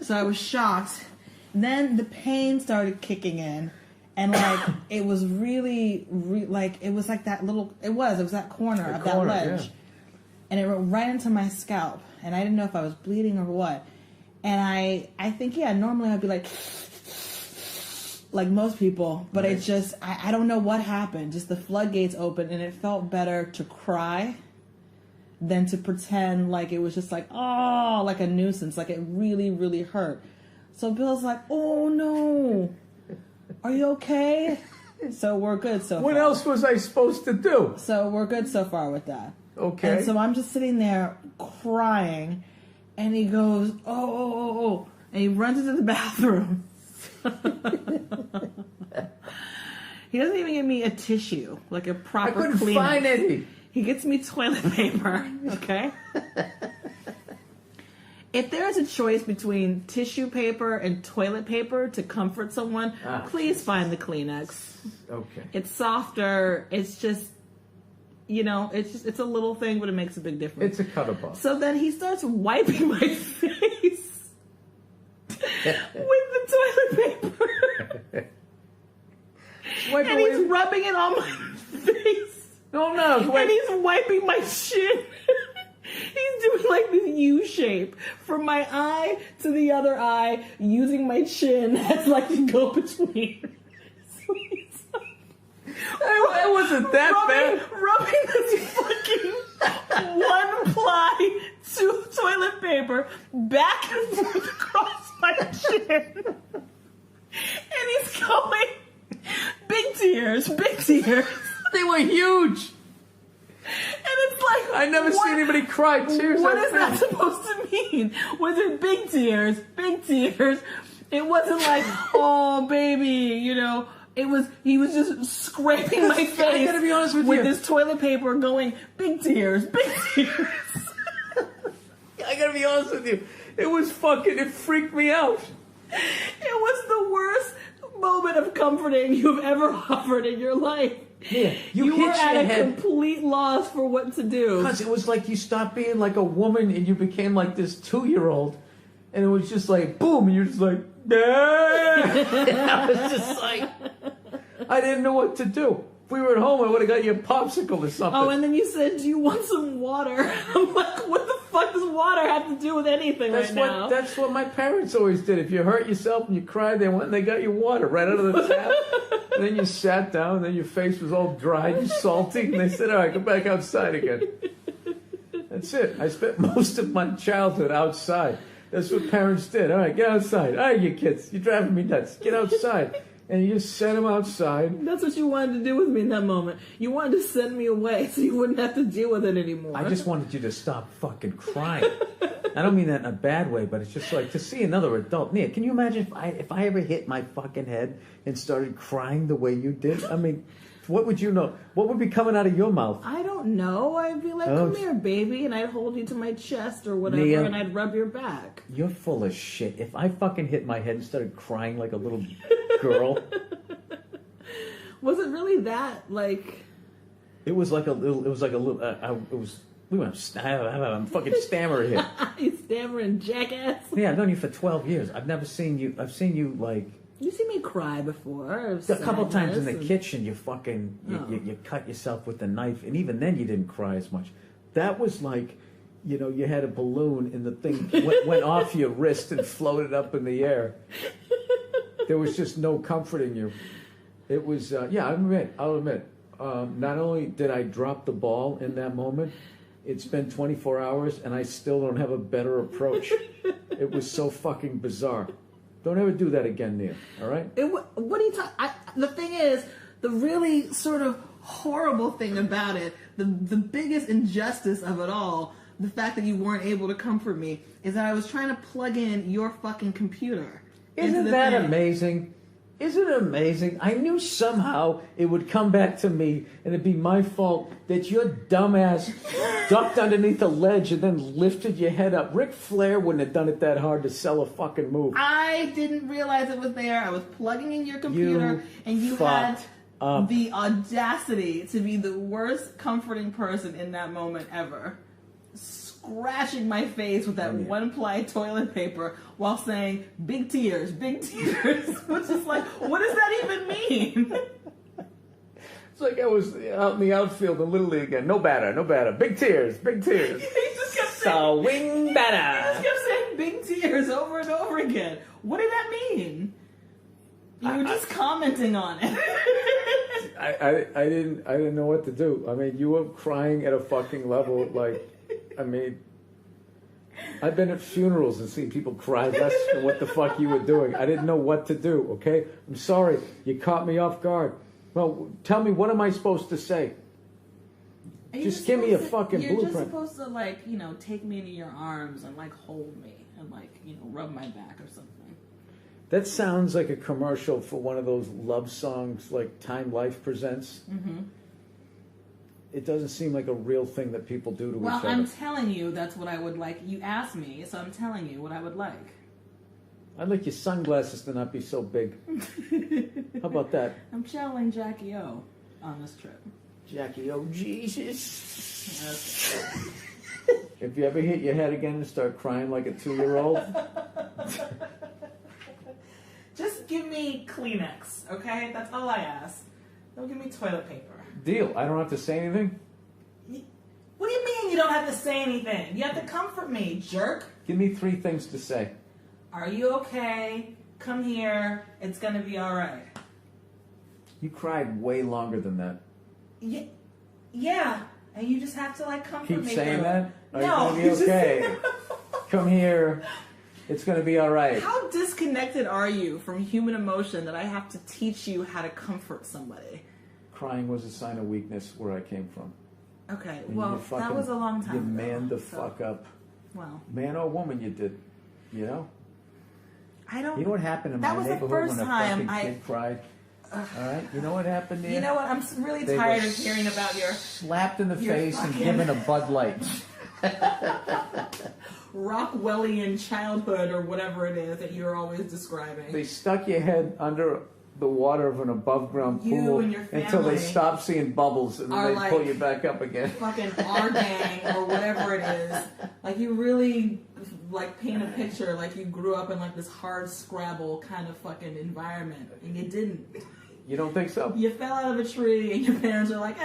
So I was shocked. Then the pain started kicking in. And like it was really like it was like that little it was that corner of that ledge. Yeah. And it went right into my scalp. And I didn't know if I was bleeding or what. And I think normally I'd be like most people, but it's just I don't know what happened. Just the floodgates opened and it felt better to cry than to pretend like it was just like like a nuisance, like it really, really hurt. So Bill's like, "Oh no. Are you okay?" So we're good so far. What else was I supposed to do? So we're good so far with that. Okay. And so I'm just sitting there crying, and he goes, oh. And he runs into the bathroom. He doesn't even give me a tissue, like a proper I couldn't Kleenex. find any. He gets me toilet paper, okay? If there's a choice between tissue paper and toilet paper to comfort someone, please find the Kleenex. Okay. It's softer. It's just, it's a little thing, but it makes a big difference. It's a cut above. So then he starts wiping my face with the toilet paper. And he's rubbing it on my face. No. And he's wiping my chin. He's doing like this U shape from my eye to the other eye, using my chin as like the go between. So he's it wasn't that bad. Rubbing this fucking one ply toilet paper back and forth across my chin. And he's going, big tears. They were huge. And it's like, I never see anybody cry tears. What is that supposed to mean? Was it big tears? It wasn't like, oh baby, It was he was just scraping my face. I gotta be honest with you. This toilet paper, going big tears. I gotta be honest with you. It freaked me out. It was the worst moment of comforting you've ever offered in your life. Yeah, you were at a complete loss for what to do. Because it was like you stopped being like a woman and you became like this 2-year-old. And it was just like, boom, and you're just like, I was just like, I didn't know what to do. If we were at home, I would have got you a popsicle or something. Oh, and then you said, do you want some water? I'm like, what the fuck does water have to do with anything now? That's what my parents always did. If you hurt yourself and you cried, they went and they got you water right out of the tap. And then you sat down, and then your face was all dry and salty, and they said, all right, go back outside again. That's it. I spent most of my childhood outside. That's what parents did. All right, get outside. All right, you kids, you're driving me nuts. Get outside. And you just sent them outside. That's what you wanted to do with me in that moment. You wanted to send me away so you wouldn't have to deal with it anymore. I just wanted you to stop fucking crying. I don't mean that in a bad way, but it's just like to see another adult. Nia, can you imagine if I ever hit my fucking head and started crying the way you did? I mean, what would you know? What would be coming out of your mouth? I don't know. I'd be like, come here, baby, and I'd hold you to my chest or whatever, Nia, and I'd rub your back. You're full of shit. If I fucking hit my head and started crying like a little girl. Was it really that, like... It was like a little, we went, I'm a fucking stammerer here. You stammering jackass? Yeah, I've known you for 12 years. I've seen you like... You see me cry before. A couple times in the kitchen, you fucking, you cut yourself with a knife, and even then you didn't cry as much. That was like, you had a balloon and the thing went off your wrist and floated up in the air. There was just no comforting you. It was, I'll admit, not only did I drop the ball in that moment, it's been 24 hours and I still don't have a better approach. It was so fucking bizarre. Don't ever do that again, Nia, all right? What are you talking... The thing is, the really sort of horrible thing about it, the biggest injustice of it all, the fact that you weren't able to comfort me, is that I was trying to plug in your fucking computer. Isn't that amazing? Isn't it amazing? I knew somehow it would come back to me and it'd be my fault that your dumbass ducked underneath a ledge and then lifted your head up. Ric Flair wouldn't have done it that hard to sell a fucking move. I didn't realize it was there. I was plugging in your computer and you had the audacity to be the worst comforting person in that moment ever. Scratching my face with that one-ply toilet paper while saying big tears, which is like, what does that even mean? It's like I was out in the outfield in Little League again. No batter. Big tears. He just kept saying, Swing batter. He just kept saying big tears over and over again. What did that mean? You were just commenting on it. I didn't know what to do. I mean, you were crying at a fucking level like, I mean, I've been at funerals and seen people cry less than what the fuck you were doing. I didn't know what to do, okay? I'm sorry. You caught me off guard. Well, tell me, what am I supposed to say? Just give me a fucking blueprint. You're just supposed to, like, you know, take me into your arms and, like, hold me and, like, you know, rub my back or something. That sounds like a commercial for one of those love songs like Time Life Presents. Mm-hmm. It doesn't seem like a real thing that people do to each other. Well, I'm telling you that's what I would like. You asked me, so I'm telling you what I would like. I'd like your sunglasses to not be so big. How about that? I'm channeling Jackie O on this trip. Jackie O, Jesus. Okay. If you ever hit your head again and start crying like a 2-year-old... Just give me Kleenex, okay? That's all I ask. Don't give me toilet paper. Deal. I don't have to say anything? What do you mean you don't have to say anything? You have to comfort me, jerk. Give me 3 things to say. Are you okay? Come here. It's gonna be all right. You cried way longer than that. Yeah. And you just have to, like, comfort me. Keep saying that? Are No. you gonna be okay? Come here. It's going to be all right. How disconnected are you from human emotion that I have to teach you how to comfort somebody? Crying was a sign of weakness where I came from. Okay, And well, that was a long time you ago. You manned the fuck up. Well. Man or woman, you did. You know? I don't... You know what happened in my neighborhood when a fucking kid cried? All right? You know what happened there? You know what? I'm really tired of hearing about your... Slapped in the face and given a Bud Light. Rockwellian childhood or whatever it is that you're always describing. They stuck your head under the water of an above ground pool until they stop seeing bubbles and then they pull you back up again. Fucking R-gang or whatever it is. Like you really like paint a picture like you grew up in like this hard Scrabble kind of fucking environment and you didn't. You don't think so? You fell out of a tree and your parents are like,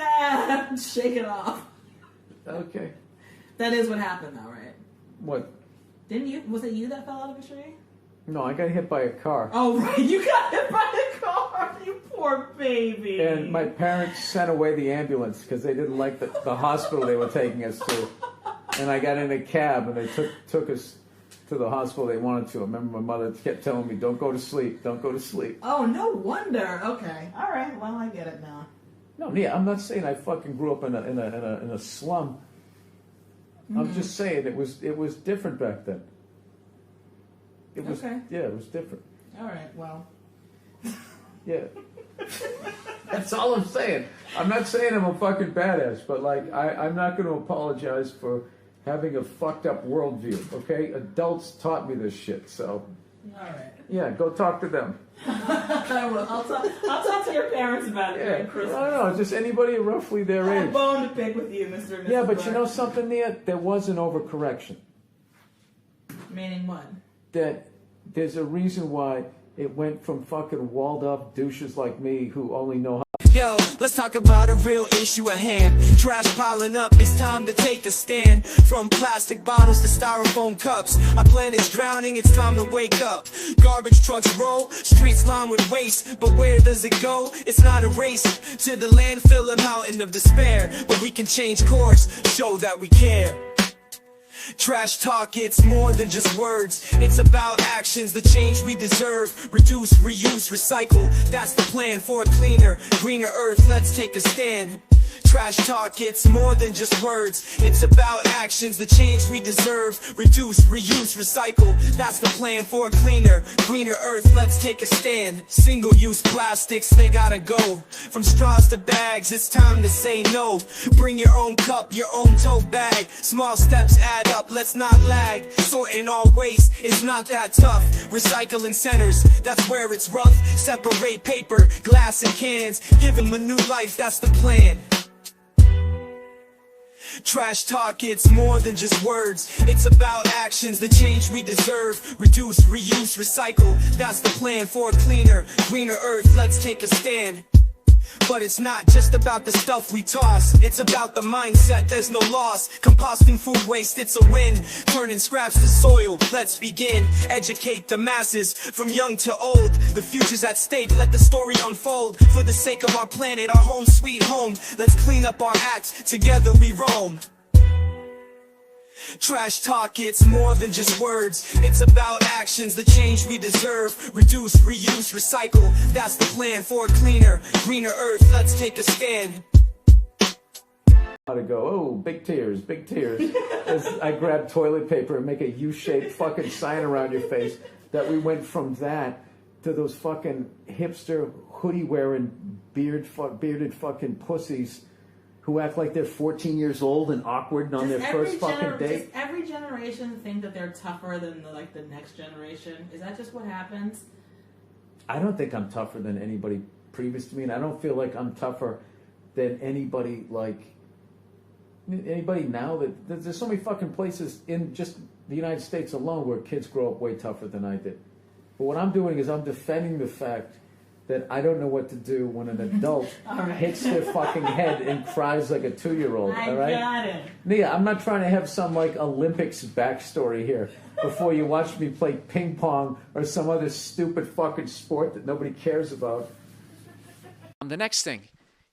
shake it off. Okay. That is what happened though, right? What? Didn't you? Was it you that fell out of a tree? No, I got hit by a car. Oh, right. You got hit by a car. You poor baby. And my parents sent away the ambulance because they didn't like the hospital they were taking us to. And I got in a cab and they took us to the hospital they wanted to. I remember my mother kept telling me, don't go to sleep. Don't go to sleep. Oh, no wonder. Okay. All right. Well, I get it now. No, yeah, I'm not saying I fucking grew up in a slum. I'm just saying it was different back then. It was Yeah, it was different. All right, well. Yeah. That's all I'm saying. I'm not saying I'm a fucking badass, but like I'm not going to apologize for having a fucked up worldview. Okay, adults taught me this shit, so. All right. Yeah, go talk to them. I will. I'll talk to your parents about it during Christmas. No, just anybody roughly their I have age. a bone to pick with you, Mr. and Mrs. Yeah, but Burr. you know something there was an overcorrection. Meaning what? That there's a reason why it went from fucking walled up douches like me who only know how. Yo, let's talk about a real issue at hand. Trash piling up, it's time to take a stand. From plastic bottles to styrofoam cups, our planet's drowning, it's time to wake up. Garbage trucks roll, streets lined with waste, but where does it go? It's not a race to the landfill, a mountain of despair, but we can change course, show that we care. Trash talk, it's more than just words. It's about actions, the change we deserve. Reduce, reuse, recycle. That's the plan for a cleaner, greener earth. Let's take a stand. Trash talk, it's more than just words. It's about actions, the change we deserve. Reduce, reuse, recycle. That's the plan for a cleaner, greener earth. Let's take a stand. Single-use plastics, they gotta go. From straws to bags, it's time to say no. Bring your own cup, your own tote bag. Small steps add up, let's not lag. Sorting all waste is not that tough. Recycling centers, that's where it's rough. Separate paper, glass and cans. Give them a new life, that's the plan. Trash talk, it's more than just words. It's about actions, the change we deserve. Reduce, reuse, recycle. That's the plan for a cleaner, greener earth. Let's take a stand. But it's not just about the stuff we toss. It's about the mindset, there's no loss. Composting food waste, it's a win. Turning scraps to soil, let's begin. Educate the masses, from young to old. The future's at stake, let the story unfold. For the sake of our planet, our home sweet home. Let's clean up our acts, together we roam. Trash talk, it's more than just words. It's about actions, the change we deserve. Reduce, reuse, recycle. That's the plan for a cleaner, greener earth. Let's take a stand. To go, oh, big tears, big tears. As I grab toilet paper and make a U-shaped fucking sign around your face. That we went from that to those fucking hipster hoodie-wearing bearded fucking pussies who act like they're 14 years old and awkward on their first fucking date. Does every generation think that they're tougher than the next generation? Is that just what happens? I don't think I'm tougher than anybody previous to me, and I don't feel like I'm tougher than anybody now. That there's so many fucking places in just the United States alone where kids grow up way tougher than I did. But what I'm doing is I'm defending the fact that I don't know what to do when an adult hits their fucking head and cries like a 2-year-old. I all right? got it. Nia, I'm not trying to have some Olympics backstory here before you watch me play ping pong or some other stupid fucking sport that nobody cares about. The next thing.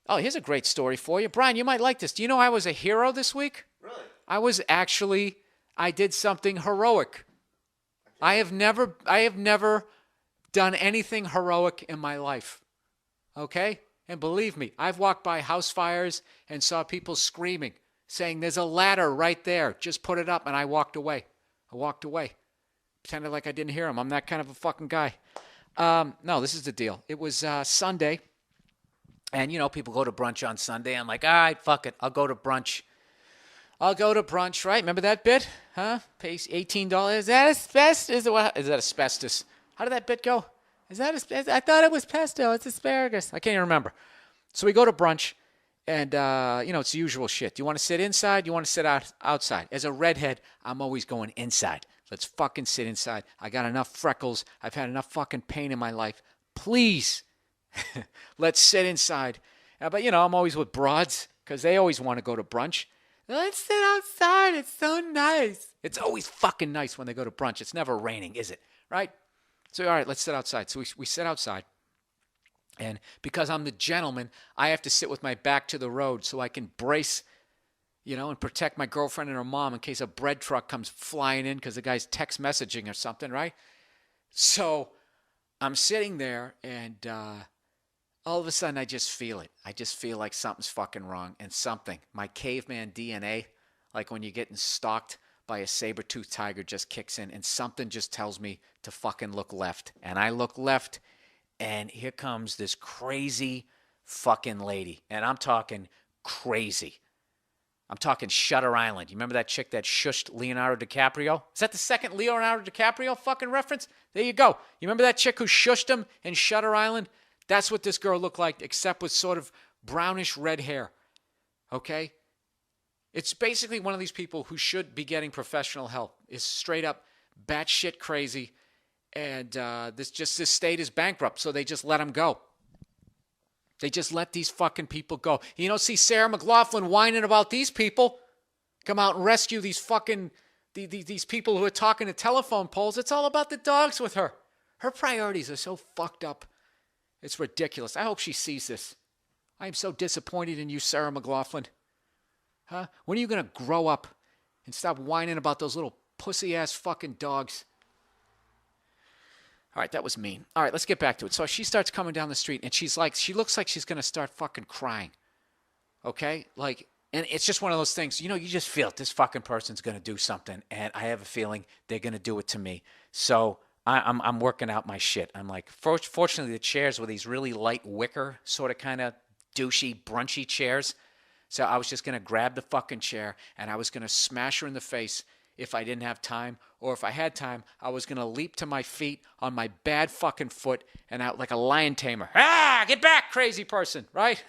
Oh, here's a great story for you. Brian, you might like this. Do you know I was a hero this week? Really? I did something heroic. I have never done anything heroic in my life. Okay? And believe me, I've walked by house fires and saw people screaming, saying, there's a ladder right there. Just put it up. And I walked away. Pretended like I didn't hear him. I'm that kind of a fucking guy. No, this is the deal. It was Sunday. And, people go to brunch on Sunday. I'm like, all right, fuck it. I'll go to brunch, right? Remember that bit? Huh? Pays $18. Is that asbestos? Is that asbestos? How did that bit go? Is that asbestos? I thought it was pesto. It's asparagus. I can't even remember. So we go to brunch, and, it's the usual shit. Do you want to sit inside? Do you want to sit outside? As a redhead, I'm always going inside. Let's fucking sit inside. I got enough freckles. I've had enough fucking pain in my life. Please. Let's sit inside. But, I'm always with broads because they always want to go to brunch. Let's sit outside. It's so nice. It's always fucking nice when they go to brunch. It's never raining, is it? Right? So, all right, let's sit outside. So we sit outside. And because I'm the gentleman, I have to sit with my back to the road so I can brace, and protect my girlfriend and her mom in case a bread truck comes flying in because the guy's text messaging or something, right? So I'm sitting there and all of a sudden I just feel it. I just feel like something's fucking wrong and my caveman DNA, like when you're getting stalked by a saber-toothed tiger, just kicks in and something just tells me to fucking look left. And I look left and here comes this crazy fucking lady. And I'm talking crazy. I'm talking Shutter Island. You remember that chick that shushed Leonardo DiCaprio? Is that the second Leonardo DiCaprio fucking reference? There you go. You remember that chick who shushed him in Shutter Island? That's what this girl looked like, except with sort of brownish red hair. Okay? It's basically one of these people who should be getting professional help. Is straight up batshit crazy, and this state is bankrupt, so they just let him go. They just let these fucking people go. You don't see Sarah McLachlan whining about these people. Come out and rescue these fucking these people who are talking to telephone poles. It's all about the dogs with her. Her priorities are so fucked up. It's ridiculous. I hope she sees this. I am so disappointed in you, Sarah McLachlan. Huh? When are you going to grow up and stop whining about those little pussy-ass fucking dogs? All right, that was mean. All right, let's get back to it. So she starts coming down the street, and she looks like she's going to start fucking crying. Okay? Like, and it's just one of those things, you just feel it. This fucking person's going to do something, and I have a feeling they're going to do it to me. So I'm working out my shit. I'm like, fortunately, the chairs were these really light wicker, sort of kind of douchey, brunchy chairs. So I was just going to grab the fucking chair, and I was going to smash her in the face if I didn't have time. Or if I had time, I was going to leap to my feet on my bad fucking foot and out like a lion tamer. Ah, get back, crazy person, right?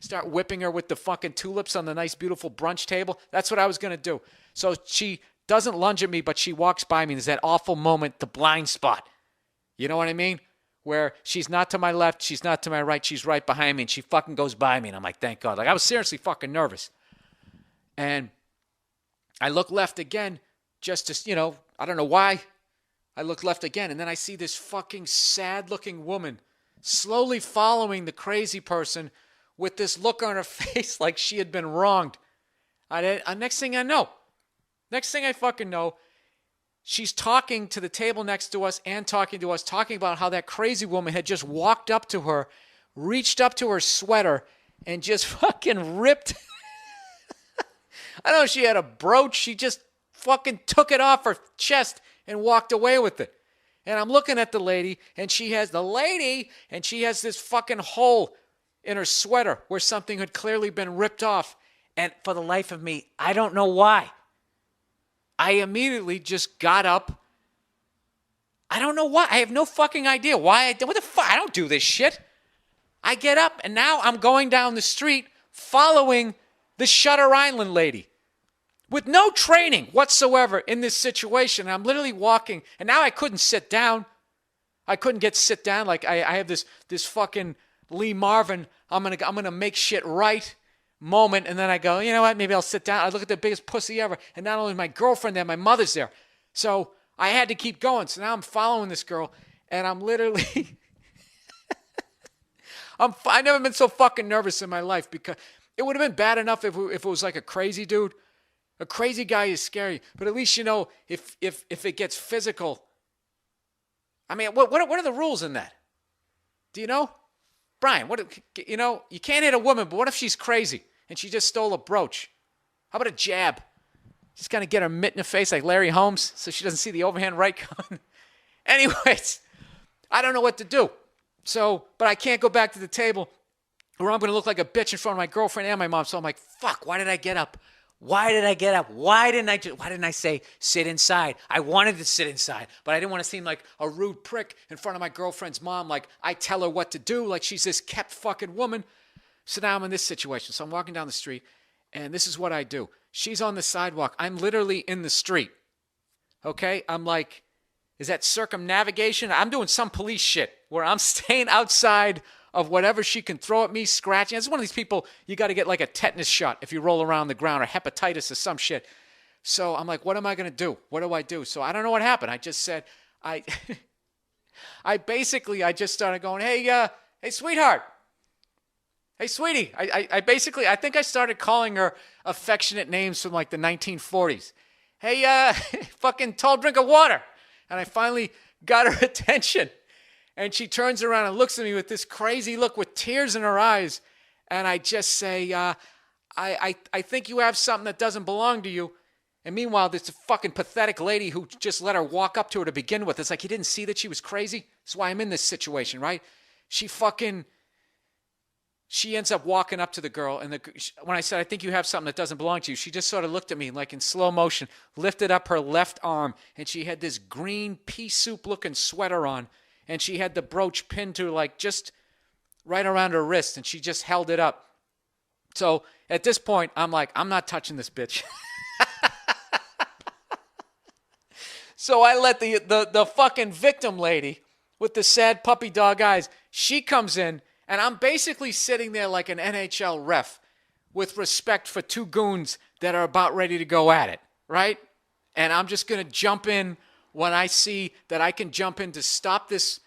Start whipping her with the fucking tulips on the nice, beautiful brunch table. That's what I was going to do. So she doesn't lunge at me, but she walks by me. There's that awful moment, the blind spot. You know what I mean? Where she's not to my left, she's not to my right, she's right behind me, and she fucking goes by me, and I'm like, thank God. Like, I was seriously fucking nervous. And I look left again, just to, I don't know why. I look left again, and then I see this fucking sad-looking woman slowly following the crazy person with this look on her face like she had been wronged. Next thing I fucking know, she's talking to the table next to us and talking to us, talking about how that crazy woman had just walked up to her, reached up to her sweater, and just fucking ripped. I don't know if she had a brooch. She just fucking took it off her chest and walked away with it. And I'm looking at the lady, and she has this fucking hole in her sweater where something had clearly been ripped off. And for the life of me, I don't know why. I immediately just got up. I don't know why. I have no fucking idea why. What the fuck? I don't do this shit. I get up, and now I'm going down the street following the Shutter Island lady with no training whatsoever in this situation. I'm literally walking, and now I couldn't sit down. I couldn't sit down. Like I have this fucking Lee Marvin, I'm gonna make shit right moment, and then I go, you know what, maybe I'll sit down. I look at the biggest pussy ever, and not only my girlfriend there, my mother's there. So I had to keep going. So now I'm following this girl, and I'm literally I've never been so fucking nervous in my life, because it would have been bad enough if it was like a crazy dude. A crazy guy is scary, but at least if it gets physical. I mean, what are the rules in that? Do you know? Brian, you can't hit a woman, but what if she's crazy and she just stole a brooch? How about a jab? Just kind of get her mitt in the face like Larry Holmes so she doesn't see the overhand right coming. Anyways, I don't know what to do. But I can't go back to the table or I'm going to look like a bitch in front of my girlfriend and my mom. So I'm like, fuck, why did I get up? Why didn't I say sit inside? I wanted to sit inside, but I didn't want to seem like a rude prick in front of my girlfriend's mom. Like I tell her what to do, like she's this kept fucking woman. So now I'm in this situation. So I'm walking down the street, and this is what I do. She's on the sidewalk. I'm literally in the street. Okay? I'm like, is that circumnavigation? I'm doing some police shit where I'm staying outside of whatever she can throw at me, scratching. It's one of these people, you got to get like a tetanus shot if you roll around the ground, or hepatitis or some shit. So I'm like, what am I going to do? What do I do? So I don't know what happened. I just said, I just started going, hey, sweetheart. Hey, sweetie. I think I started calling her affectionate names from like the 1940s. Hey, fucking tall drink of water. And I finally got her attention. And she turns around and looks at me with this crazy look with tears in her eyes. And I just say, I think you have something that doesn't belong to you. And meanwhile, there's a fucking pathetic lady who just let her walk up to her to begin with. It's like, you didn't see that she was crazy? That's why I'm in this situation, right? She ends up walking up to the girl. And when I said, I think you have something that doesn't belong to you, she just sort of looked at me like in slow motion, lifted up her left arm. And she had this green pea soup looking sweater on. And she had the brooch pinned to like just right around her wrist, and she just held it up. So at this point, I'm like, I'm not touching this bitch. So I let the fucking victim lady with the sad puppy dog eyes, she comes in, and I'm basically sitting there like an NHL ref with respect for two goons that are about ready to go at it, right? And I'm just going to jump in when I see that I can jump in to stop this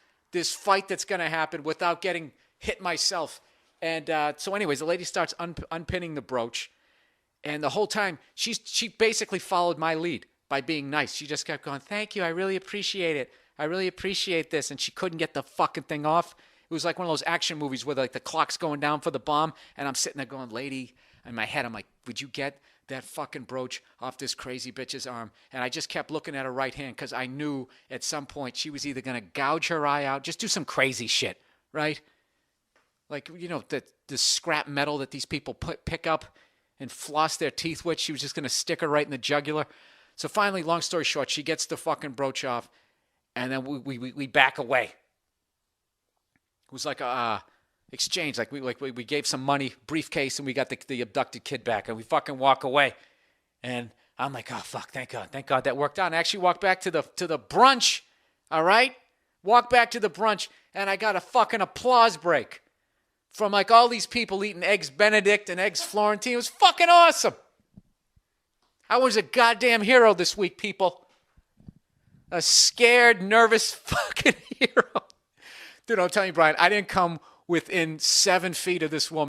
fight that's going to happen without getting hit myself. And so anyways, the lady starts unpinning the brooch. And the whole time, she basically followed my lead by being nice. She just kept going, thank you, I really appreciate it. I really appreciate this. And she couldn't get the fucking thing off. It was like one of those action movies where like the clock's going down for the bomb, and I'm sitting there going, lady, in my head, I'm like, would you get that fucking brooch off this crazy bitch's arm? And I just kept looking at her right hand because I knew at some point she was either going to gouge her eye out, just do some crazy shit, right? Like, you know, the scrap metal that these people pick up and floss their teeth with. She was just going to stick her right in the jugular. So finally, long story short, she gets the fucking brooch off, and then we back away. It was like a exchange. Like we gave some money, briefcase, and we got the abducted kid back, and we fucking walk away. And I'm like, oh fuck, thank God that worked out. And I actually walked back to the brunch. All right, walk back to the brunch, and I got a fucking applause break from like all these people eating eggs Benedict and eggs Florentine. It was fucking awesome. I was a goddamn hero this week, people. A scared, nervous fucking hero. Dude, I'm telling you, Brian, I didn't come within 7 feet of this woman.